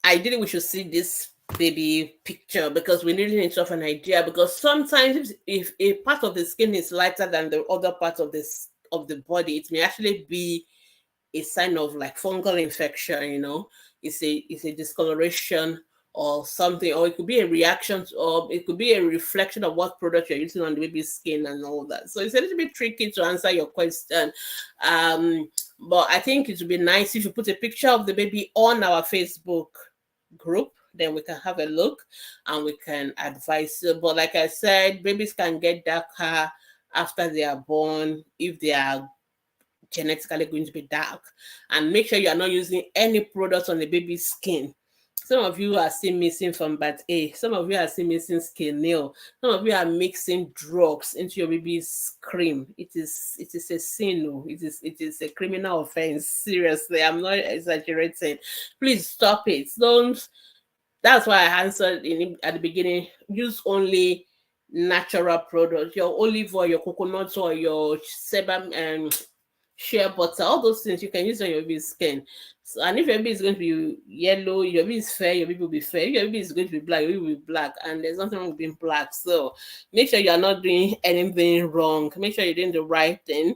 ideally we should see this baby picture because we really need to have an idea, because sometimes if a part of the skin is lighter than the other part of the body, it may actually be a sign of like fungal infection. It's a discoloration or something, or it could be a reaction to, or it could be a reflection of what product you're using on the baby's skin and all that. So it's a little bit tricky to answer your question. But I think it would be nice if you put a picture of the baby on our Facebook group, then we can have a look and we can advise you. But like I said, babies can get darker after they are born if they are genetically going to be dark. And make sure you are not using any products on the baby's skin. Some of you are still missing from birth A. Some of you are still missing skin nail. Some of you are mixing drugs into your baby's cream. It is a sin. It is a criminal offense. Seriously, I'm not exaggerating. Please stop it. Don't. That's why I answered at the beginning. Use only natural products. Your olive oil, your coconut oil, your sebum and shea butter, all those things you can use on your baby's skin. So, and if your baby is going to be yellow, your baby is fair, your baby will be fair. If your baby is going to be black, your baby will be black. And there's nothing wrong with being black. So make sure you are not doing anything wrong. Make sure you're doing the right thing.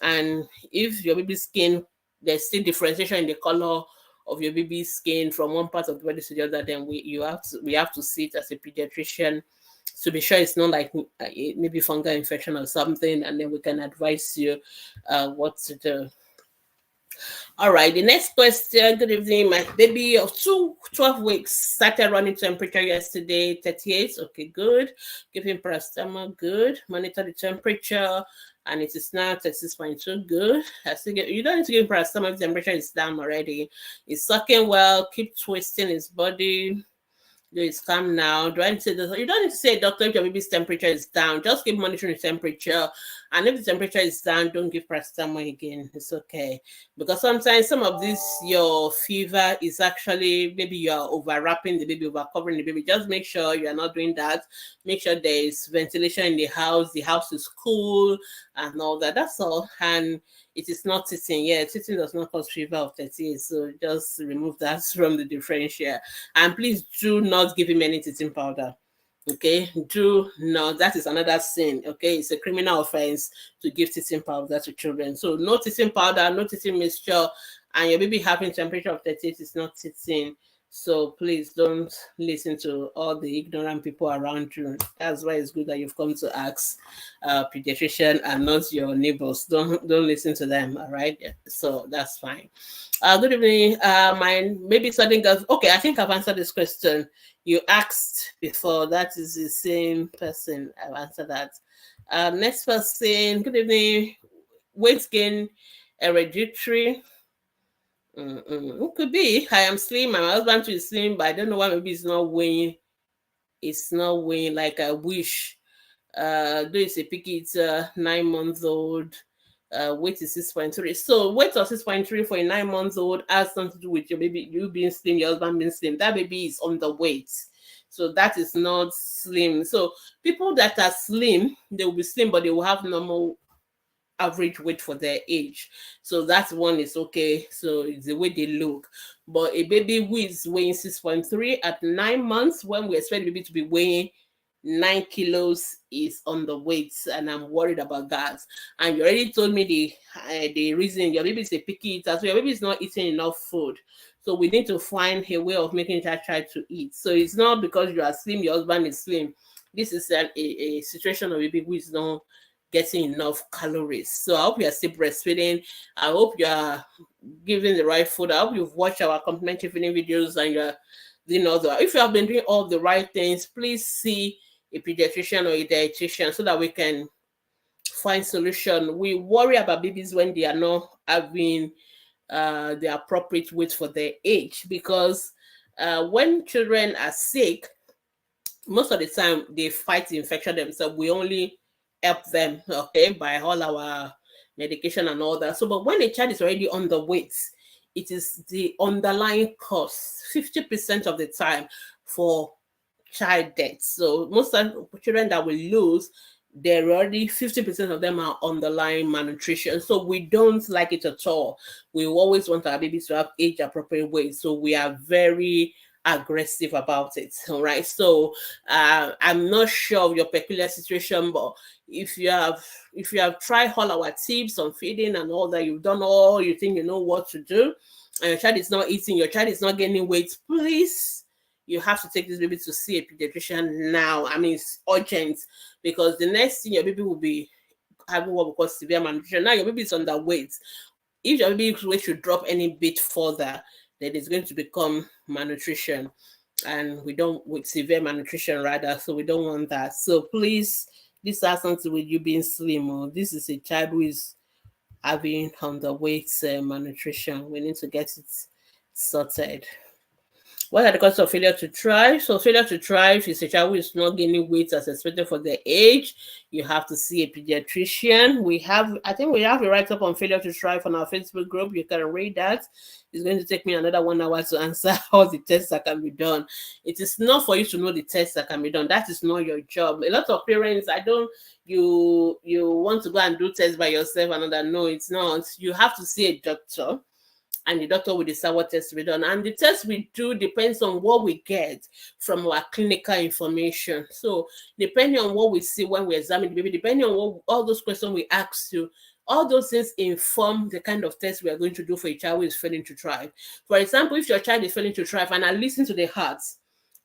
And if your baby's skin, there's still differentiation in the color of your baby's skin from one part of the body to the other, then we have to see it as a pediatrician to be sure it's not like maybe fungal infection or something, and then we can advise you what to do. All right, the next question. Good evening. My baby of 12 weeks started running temperature yesterday, 38. Okay, good. Give him paracetamol. Good. Monitor the temperature, and it is now 36.2. Good. You don't need to give him paracetamol if the temperature is down already. He's sucking well. Keep twisting his body. It's calm now. Do I need to say this? You don't need to say, doctor, if your baby's temperature is down. Just keep monitoring the temperature. And if the temperature is down, don't give paracetamol again. It's okay. Because sometimes some of this, your fever is actually, maybe you are overwrapping the baby, overcovering the baby. Just make sure you are not doing that. Make sure there is ventilation in the house is cool and all that. That's all. And it is not teething. Yeah, teething does not cause fever of 38. So just remove that from the differential. And please do not give him any teething powder. Okay, do not. That is another sin. Okay, it's a criminal offense to give teething powder to children. So no teething powder, no teething mixture, and your baby having temperature of 38 is not teething. So please don't listen to all the ignorant people around you. That's why it's good that you've come to ask pediatrician and not your neighbors. Don't listen to them. All right. So that's fine. Good evening. My maybe something else. Okay, I think I've answered this question you asked before. That is the same person. I've answered that. Next person. Good evening. Weight gain, hereditary. It could be. I am slim. My husband too is slim, but I don't know why. Maybe it's not weighing. It's not weighing like I wish. Though it's a picky, it's 9 months old. Weight is 6.3. So weight of 6.3 for a 9 months old has something to do with your baby, you being slim, your husband being slim. That baby is underweight. So that is not slim. So people that are slim, they will be slim, but they will have normal average weight for their age. So that one is okay. So it's the way they look. But a baby who is weighing 6.3 at 9 months, when we expect the baby to be weighing 9 kilos, is underweight, and I'm worried about that. And you already told me the reason your baby is a picky eater, so your baby is not eating enough food. So we need to find a way of making that child to eat. So it's not because you are slim, your husband is slim. This is a situation of a baby who is not getting enough calories. So I hope you are still breastfeeding. I hope you are giving the right food. I hope you've watched our complementary feeding videos and you're if you have been doing all the right things, please see a pediatrician or a dietitian so that we can find solution. We worry about babies when they are not having the appropriate weight for their age, because when children are sick, most of the time they fight the infection themselves. We only help them, okay, by all our medication and all that. So, but when a child is already underweight, it is the underlying cause 50% of the time for child death. So most of the children that we lose, they're already 50% of them are underlying malnutrition. So we don't like it at all. We always want our babies to have age appropriate weight. So we are very aggressive about it. All right. So I'm not sure of your peculiar situation, but if you have tried all our tips on feeding and all that, you've done all you think you know what to do, and your child is not eating, your child is not gaining weight, please, you have to take this baby to see a pediatrician now. I mean, it's urgent, because the next thing your baby will be having what we call severe malnutrition. Now your baby is underweight. If your baby's weight should drop any bit further, then it's going to become malnutrition, and we don't, with severe malnutrition rather. So we don't want that. So please, this has something with you being slim, or this is a child who is having underweight malnutrition. We need to get it sorted. What are the causes of failure to thrive? So failure to thrive is a child who is not gaining weight as expected for their age. You have to see a pediatrician. I think we have a write-up on failure to thrive on our Facebook group. You can read that. It's going to take me another 1 hour to answer all the tests that can be done. It is not for you to know the tests that can be done. That is not your job. A lot of parents, you want to go and do tests by yourself and that. No, it's not. You have to see a doctor, and the doctor will decide what tests to be done. And the test we do depends on what we get from our clinical information. So depending on what we see when we examine the baby, depending on what all those questions we ask you, all those things inform the kind of test we are going to do for a child who is failing to thrive. For example, if your child is failing to thrive and I listen to the heart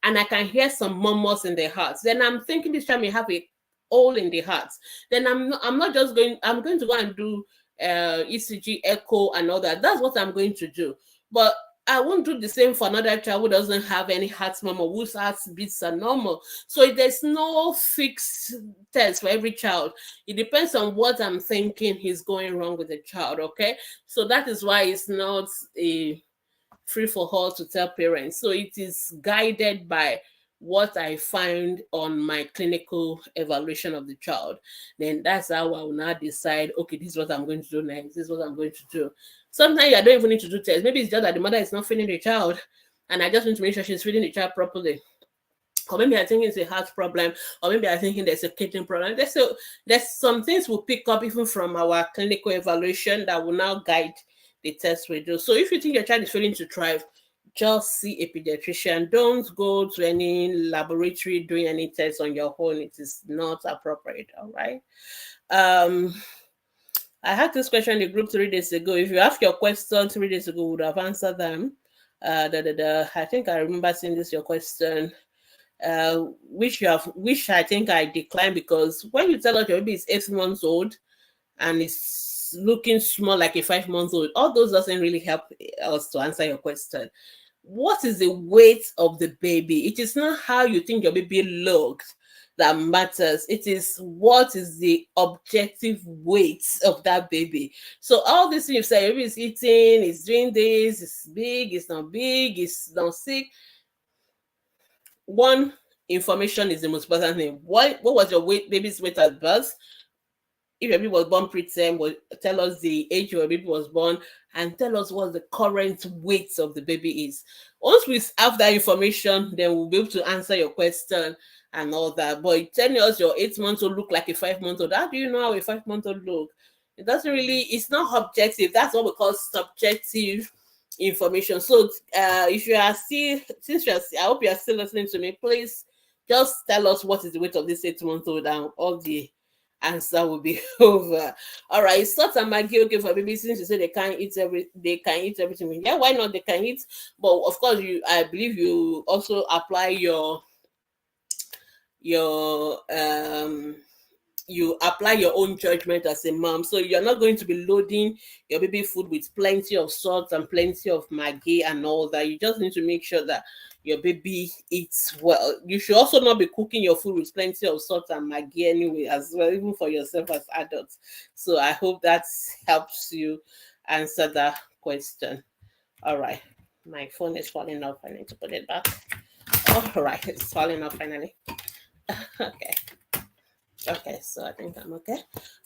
and I can hear some murmurs in the heart, then I'm thinking this child may have a hole in the heart. Then I'm going to go and do ECG, echo, and all that. That's what I'm going to do. But I won't do the same for another child who doesn't have any heart murmur, whose heart beats are normal. So there's no fixed test for every child. It depends on what I'm thinking is going wrong with the child, okay? So that is why it's not a free for all to tell parents. So it is guided by what I find on my clinical evaluation of the child. Then that's how I will now decide, okay, this is what I'm going to do next. This is what I'm going to do. Sometimes I don't even need to do tests. Maybe it's just that the mother is not feeding the child, and I just need to make sure she's feeding the child properly. Or maybe I think it's a heart problem, or maybe I think there's a kidney problem. There's some things we'll pick up even from our clinical evaluation that will now guide the test we do. So if you think your child is failing to thrive, just see a pediatrician. Don't go to any laboratory doing any tests on your own. It is not appropriate. All right. I had this question in the group 3 days ago. If you asked your question 3 days ago, we would have answered them. I think I remember seeing this your question, which I think I declined, because when you tell us your baby is 8 months old and it's looking small like a 5 months old, all those doesn't really help us to answer your question. What is the weight of the baby? It is not how you think your baby looks that matters. It is what is the objective weight of that baby. So all this thing you say, baby is eating, is doing this, it's big, it's not big, it's not sick. One, information is the most important thing. What was your baby's weight at birth? If your baby was born preterm, tell us the age your baby was born, and tell us what the current weight of the baby is. Once we have that information, then we'll be able to answer your question and all that. But telling us your 8 months old look like a 5 month old, how do you know how a 5 month old look? It doesn't really, it's not objective. That's what we call subjective information. So if you are still, I hope you are still listening to me, please just tell us what is the weight of this 8 month old, and all the answer will be over. All right, salt and maggi okay for babies, since you say they can eat everything. Yeah, why not? They can eat, but of course, I believe you also apply your you apply your own judgment as a mom. So you're not going to be loading your baby food with plenty of salt and plenty of maggi and all that. You just need to make sure that your baby eats well. You should also not be cooking your food with plenty of salt and maggi anyway, as well, even for yourself as adults. So I hope that helps you answer that question. All right. My phone is falling off. I need to put it back. All right. It's falling off finally. Okay, so I think I'm okay.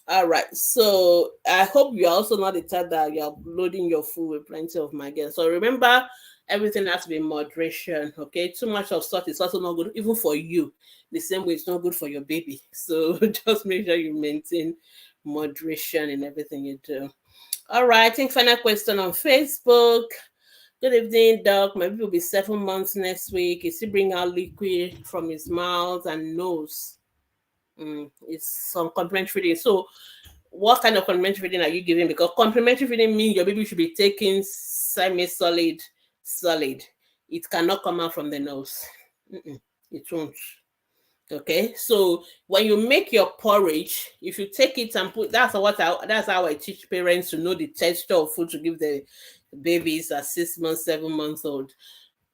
All right, so I hope you're also not the type that you're loading your food with plenty of maggi. So remember, everything has to be in moderation, okay? Too much of salt is also not good, even for you. The same way it's not good for your baby. So just make sure you maintain moderation in everything you do. All right, I think final question on Facebook. Good evening, Doc. My baby will be 7 months next week. Is he bring out liquid from his mouth and nose? It's some complementary feeding. So, what kind of complementary feeding are you giving? Because complementary feeding means your baby should be taking semi-solid, solid. It cannot come out from the nose. It won't. Okay, so when you make your porridge, if you take it and put, that's how I teach parents to know the texture of food to give the babies at 6 months, 7 months old.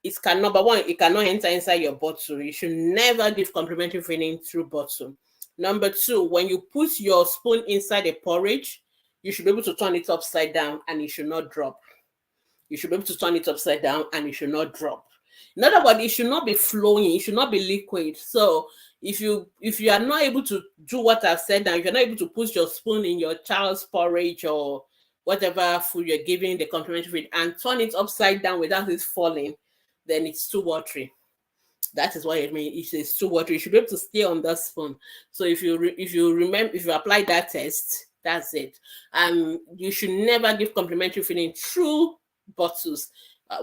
It cannot, number one, it cannot enter inside your bottle. You should never give complementary feeding through bottle. Number two, when you put your spoon inside a porridge, you should be able to turn it upside down and it should not drop. You should be able to turn it upside down and it should not drop. In other words, it should not be flowing, it should not be liquid. So if you are not able to do what I've said now, if you're not able to put your spoon in your child's porridge or whatever food you're giving the complementary feed and turn it upside down without it falling, then it's too watery. That is what it means. It's too watery. You should be able to stay on that spoon. So if you apply that test, that's it. You should never give complementary feeding through bottles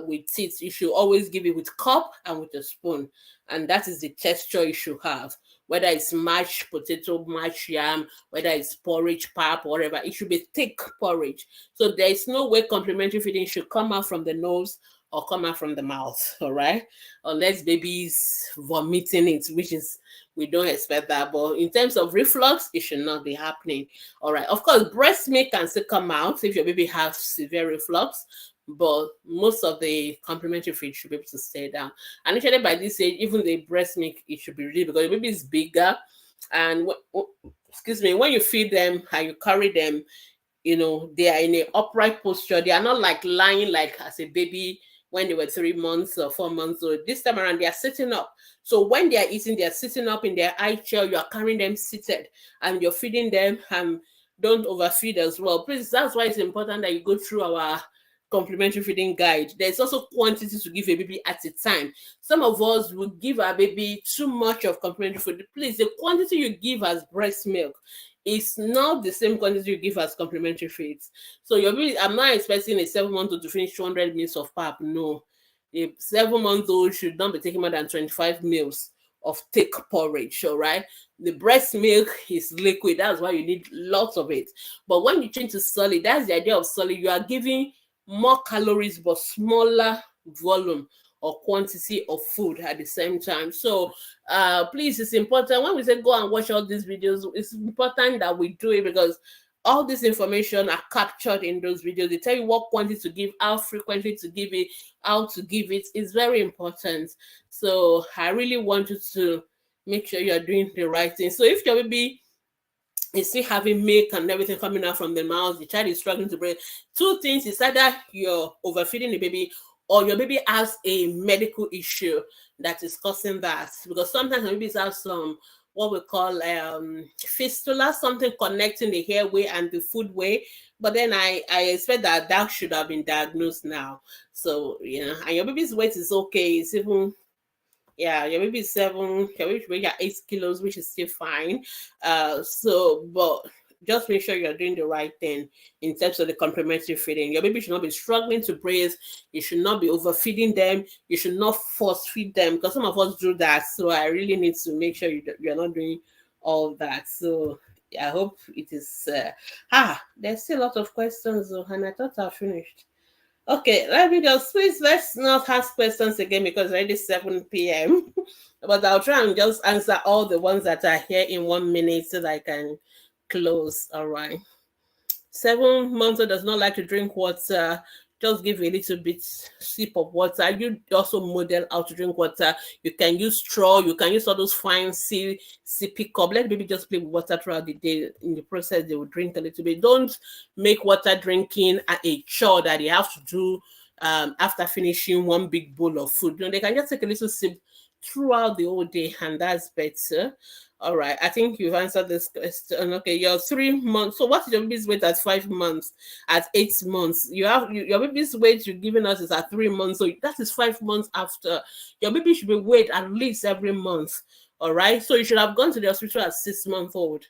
with teeth. You should always give it with cup and with a spoon, and that is the texture you should have. Whether it's mashed potato, mashed yam, whether it's porridge, pap, whatever, it should be thick porridge. So there is no way complementary feeding should come out from the nose or come out from the mouth, all right? Unless baby's vomiting it, which is, we don't expect that. But in terms of reflux, it should not be happening, all right? Of course, breast milk can still come out if your baby has severe reflux, but most of the complementary feed should be able to stay down. And actually by this age, even the breast milk, it should be ready because your baby is bigger. And when you feed them and you carry them, they are in an upright posture. They are not like lying like as a baby when they were 3 months or 4 months old. This time around, they are sitting up. So when they are eating, they are sitting up in their high chair. You are carrying them seated and you're feeding them, and don't overfeed as well. Please, that's why it's important that you go through our complementary feeding guide. There's also quantity to give a baby at a time. Some of us will give our baby too much of complementary food. Please, the quantity you give as breast milk is not the same quantity you give as complementary feeds. So I'm not expecting a 7 month old to finish 200 ml of pap. No, A 7-month-old should not be taking more than 25 meals of thick porridge, all right? The breast milk is liquid, that's why you need lots of it. But when you change to solid, that's the idea of solid. You are giving more calories but smaller volume or quantity of food at the same time. So please, it's important when we say go and watch all these videos, it's important that we do it, because all this information are captured in those videos. They tell you what quantity to give, how frequently to give it, how to give it. It's very important. So I really want you to make sure you're doing the right thing. So if your baby is still having milk and everything coming out from the mouth, the child is struggling to breathe, two things is either you're overfeeding the baby or your baby has a medical issue that is causing that. Because sometimes babies have some what we call fistula, something connecting the airway and the food way. But then I expect that should have been diagnosed now. So, and your baby's weight is okay. It's even, yeah, your baby is 7, your baby should weigh 8 kilos, which is still fine. But just make sure you're doing the right thing in terms of the complementary feeding. Your baby should not be struggling to breathe. You should not be overfeeding them. You should not force feed them, because some of us do that. So I really need to make sure you're not doing all that. So I hope it is. There's still a lot of questions, though, and I thought I finished. Okay, please, let's not ask questions again because it's already 7 p.m. But I'll try and just answer all the ones that are here in 1 minute so that I can close. All right. 7 months does not like to drink water. Just give a little bit sip of water. You also model how to drink water. You can use straw. You can use all those fine sippy cup. Let the baby just play with water throughout the day. In the process, they will drink a little bit. Don't make water drinking a chore that they have to do after finishing one big bowl of food. They can just take a little sip throughout the whole day, and that's better. All right, I think you've answered this question. Okay, you're 3 months. So what is your baby's weight at 5 months? At 8 months, your baby's weight you're giving us is at 3 months. So that is 5 months after. Your baby should be weighed at least every month. All right, so you should have gone to the hospital at 6-month-old,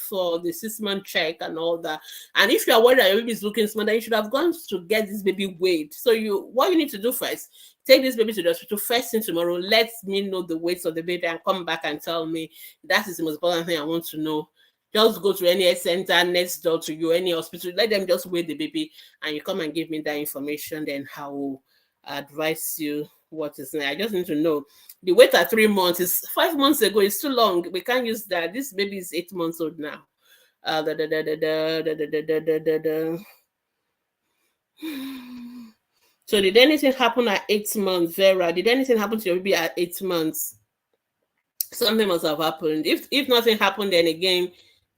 for the 6-month check and all that. And if you are worried that your baby is looking small, then you should have gone to get this baby weighed. So what you need to do first, take this baby to the hospital first thing tomorrow. Let me know the weight of the baby and come back and tell me. That is the most important thing I want to know. Just go to any health center next door to you, any hospital. Let them just weigh the baby, and you come and give me that information. Then I will advise you what is next. I just need to know. The weight at 3 months is 5 months ago. It's too long. We can't use that. This baby is 8 months old now. So did anything happen at 8 months, Vera? Did anything happen to your baby at 8 months? Something must have happened. If nothing happened, then again,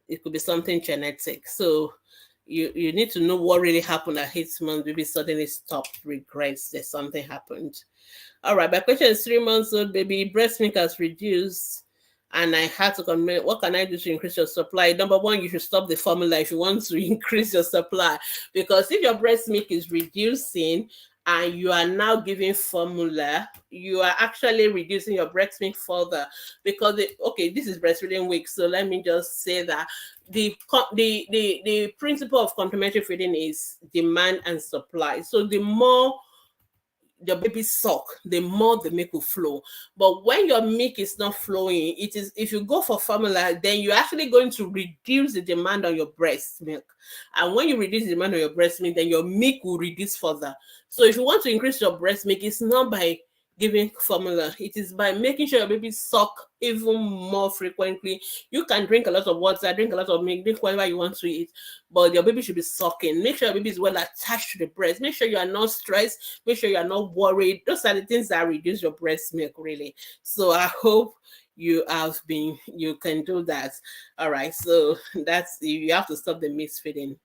it could be something genetic. So you need to know what really happened at 8 months. Baby suddenly stopped, regrets that something happened. All right, my question is 3 months old baby, breast milk has reduced, and I had to comment, what can I do to increase your supply? Number one, you should stop the formula if you want to increase your supply, because if your breast milk is reducing and you are now giving formula, you are actually reducing your breast milk further, because this is breastfeeding week, so let me just say that the principle of complementary feeding is demand and supply. So the more your baby suck, the more the milk will flow. But when your milk is not flowing, if you go for formula, then you're actually going to reduce the demand on your breast milk. And when you reduce the demand on your breast milk, then your milk will reduce further. So if you want to increase your breast milk, it's not by giving formula, it is by making sure your baby suck even more frequently. You can drink a lot of water, drink a lot of milk, drink whatever you want to eat, but your baby should be sucking. Make sure your baby is well attached to the breast. Make sure you are not stressed. Make sure you are not worried. Those are the things that reduce your breast milk, really. So I hope you can do that. All right, so that's, you have to stop the misfeeding.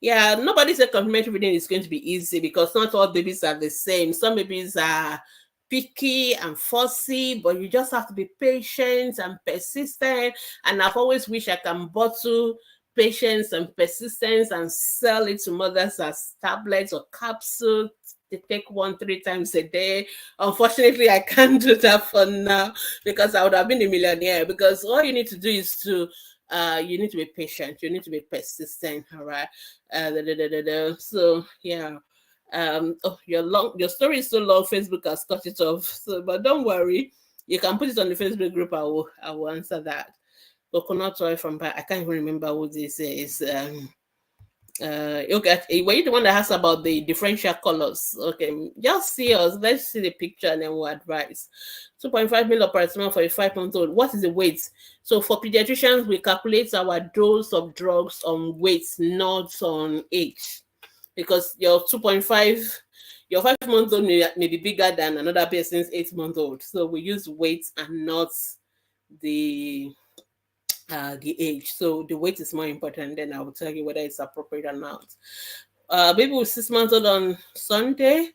Yeah, nobody said complementary feeding is going to be easy, because not all babies are the same. Some babies are picky and fussy, but you just have to be patient and persistent. And I've always wished I can bottle patience and persistence and sell it to mothers as tablets or capsules. They take 1-3 times a day. Unfortunately, I can't do that for now, because I would have been a millionaire. Because all you need to do is to you need to be patient. You need to be persistent. All right. So yeah. Your story is so long. Facebook has cut it off. So, but don't worry. You can put it on the Facebook group. I will answer that. Coconut oil from I can't even remember what this is. Okay, were you the one that asked about the differential colors? Okay, just see us. Let's see the picture and then we'll advise. 2.5 ml paracetamol for a 5-month-old. What is the weight? So for pediatricians, we calculate our dose of drugs on weight, not on age, because your 2.5, your 5-month-old may be bigger than another person's 8-month-old. So we use weight and not the age. So the weight is more important. Then I will tell you whether it's appropriate or not. Baby was 6 months old on Sunday.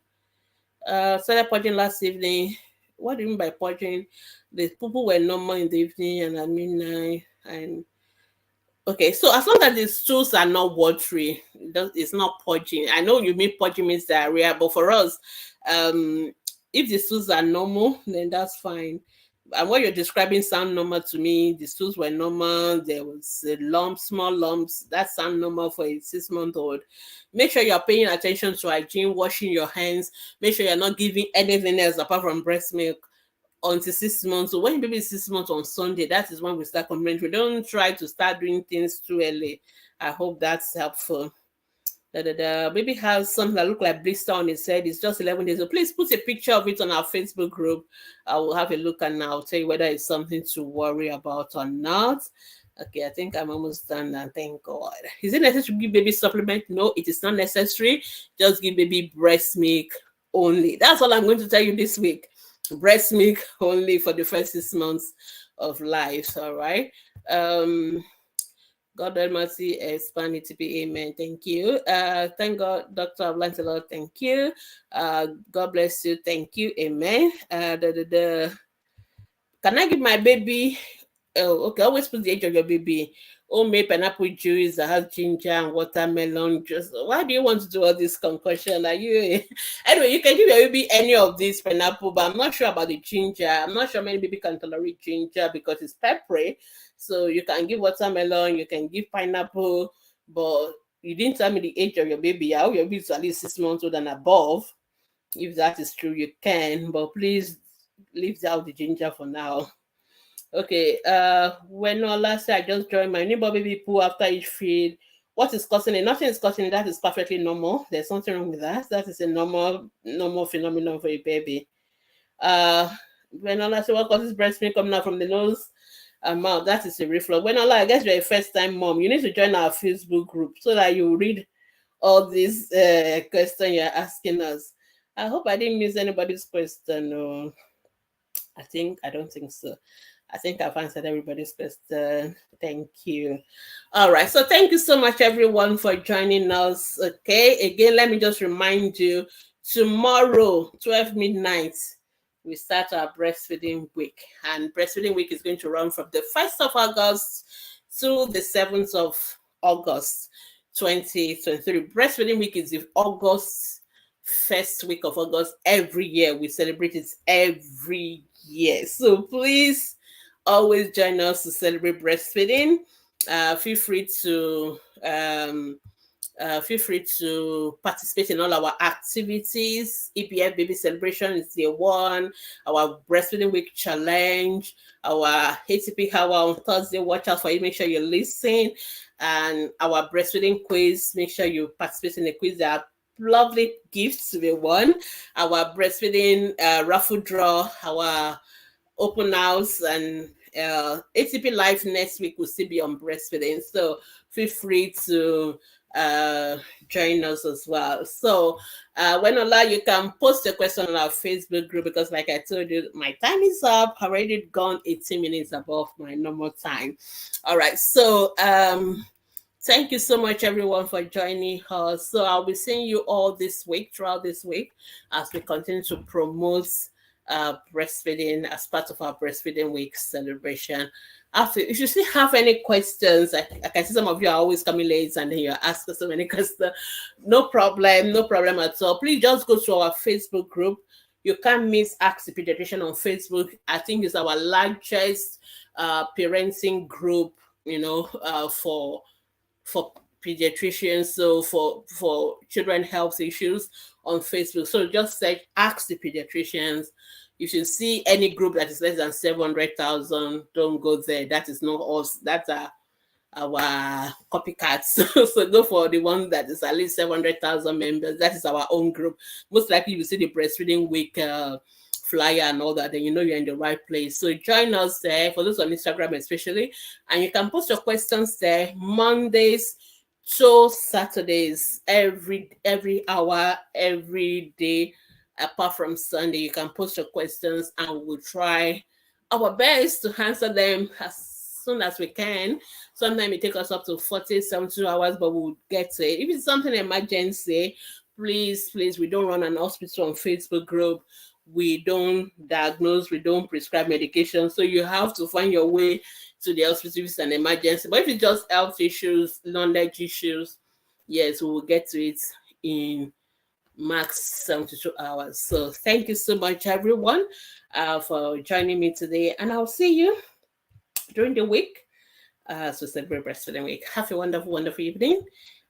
Started purging last evening. What do you mean by purging? The people were normal in the evening and at midnight. And okay, so as long as the stools are not watery, it's not purging. I know you mean purging means diarrhea, but for us, if the stools are normal, then that's fine. And what you're describing sound normal to me. The stools were normal. There was a lump, small lumps. That sound normal for a 6-month-old. Make sure you're paying attention to hygiene, washing your hands. Make sure you're not giving anything else apart from breast milk until 6 months. So when baby is 6 months on Sunday, that is when we start complementary. Don't try to start doing things too early. I hope that's helpful. The baby has something that look like blister on his head. It's just 11 days. So please put a picture of it on our Facebook group. I will have a look and I'll tell you whether it's something to worry about or not. Okay, I think I'm almost done now. Thank God. Is it necessary to give baby supplement? No, it is not necessary. Just give baby breast milk only. That's all I'm going to tell you this week. Breast milk only for the first 6 months of life. All right. God Almighty expand it to be amen. Thank you. Thank God, Dr. I've learned a lot. Thank you. God bless you. Thank you. Amen. Can I give my baby? Oh, okay. Always put the age of your baby. Homemade pineapple juice that has ginger and watermelon juice. Why do you want to do all this concoction? Are you anyway? You can give your baby any of these pineapple, but I'm not sure about the ginger. I'm not sure many baby can tolerate ginger because it's peppery. So you can give watermelon, you can give pineapple, but you didn't tell me the age of your baby. I hope your baby is at least 6 months old and above. If that is true, you can, but please leave out the ginger for now. Okay, when last year I just joined my newborn baby pool after each feed. What is causing it? Nothing is causing it. That is perfectly normal. There's something wrong with that. That is a normal phenomenon for a baby. When last year, what causes breast milk coming out from the nose and mouth? That is a reflux. When I guess you're a first-time mom, you need to join our Facebook group so that you read all these questions you're asking us. I hope I didn't miss anybody's question. No, I don't think so. I think I've answered everybody's question. Thank you. All right. So thank you so much, everyone, for joining us. Okay. Again, let me just remind you, tomorrow, 12 midnight, we start our breastfeeding week. And breastfeeding week is going to run from the 1st of August to the 7th of August, 2023. Breastfeeding week is the first week of August every year. We celebrate it every year. So please always join us to celebrate breastfeeding. Feel free to participate in all our activities. EPF Baby Celebration is day 1. Our Breastfeeding Week Challenge, our ATP Hour on Thursday. Watch out for it. Make sure you listen. And our breastfeeding quiz. Make sure you participate in the quiz. There are lovely gifts to be won. Our breastfeeding raffle draw, our open house, and ATP Live next week will still be on breastfeeding. So feel free to join us as well. So when allowed, you can post a question on our Facebook group because like I told you, my time is up. I've already gone 18 minutes above my normal time. All right. So thank you so much, everyone, for joining us. So I'll be seeing you all throughout this week, as we continue to promote breastfeeding as part of our breastfeeding week celebration. If you still have any questions, I can see some of you are always coming late and then you're asking so many questions. No problem at all. Please just go to our Facebook group. You can't miss Ask the Pediatrician on Facebook. I think it's our largest parenting group for pediatricians, so for children health issues on Facebook. So just search Ask the Pediatricians. If you see any group that is less than 700,000, don't go there. That is not us. That's our copycats. So go for the one that is at least 700,000 members. That is our own group. Most likely you see the breastfeeding week flyer and all that, then you know you're in the right place. So join us there, for those on Instagram especially, and you can post your questions there Mondays to Saturdays, every hour, every day, apart from Sunday. You can post your questions and we'll try our best to answer them as soon as we can. Sometimes it takes us up to 40, 72 hours, but we'll get to it. If it's something emergency, please, we don't run an hospital on Facebook group. We don't diagnose, we don't prescribe medication. So you have to find your way to the hospital if it's an emergency. But if it's just health issues, knowledge issues, yes, we will get to it in max 72 hours. So thank you so much, everyone, for joining me today. And I'll see you during the week. So celebrate Breastfeeding Week. Have a wonderful, wonderful evening.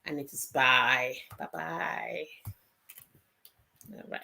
And it is bye. Bye-bye. All right.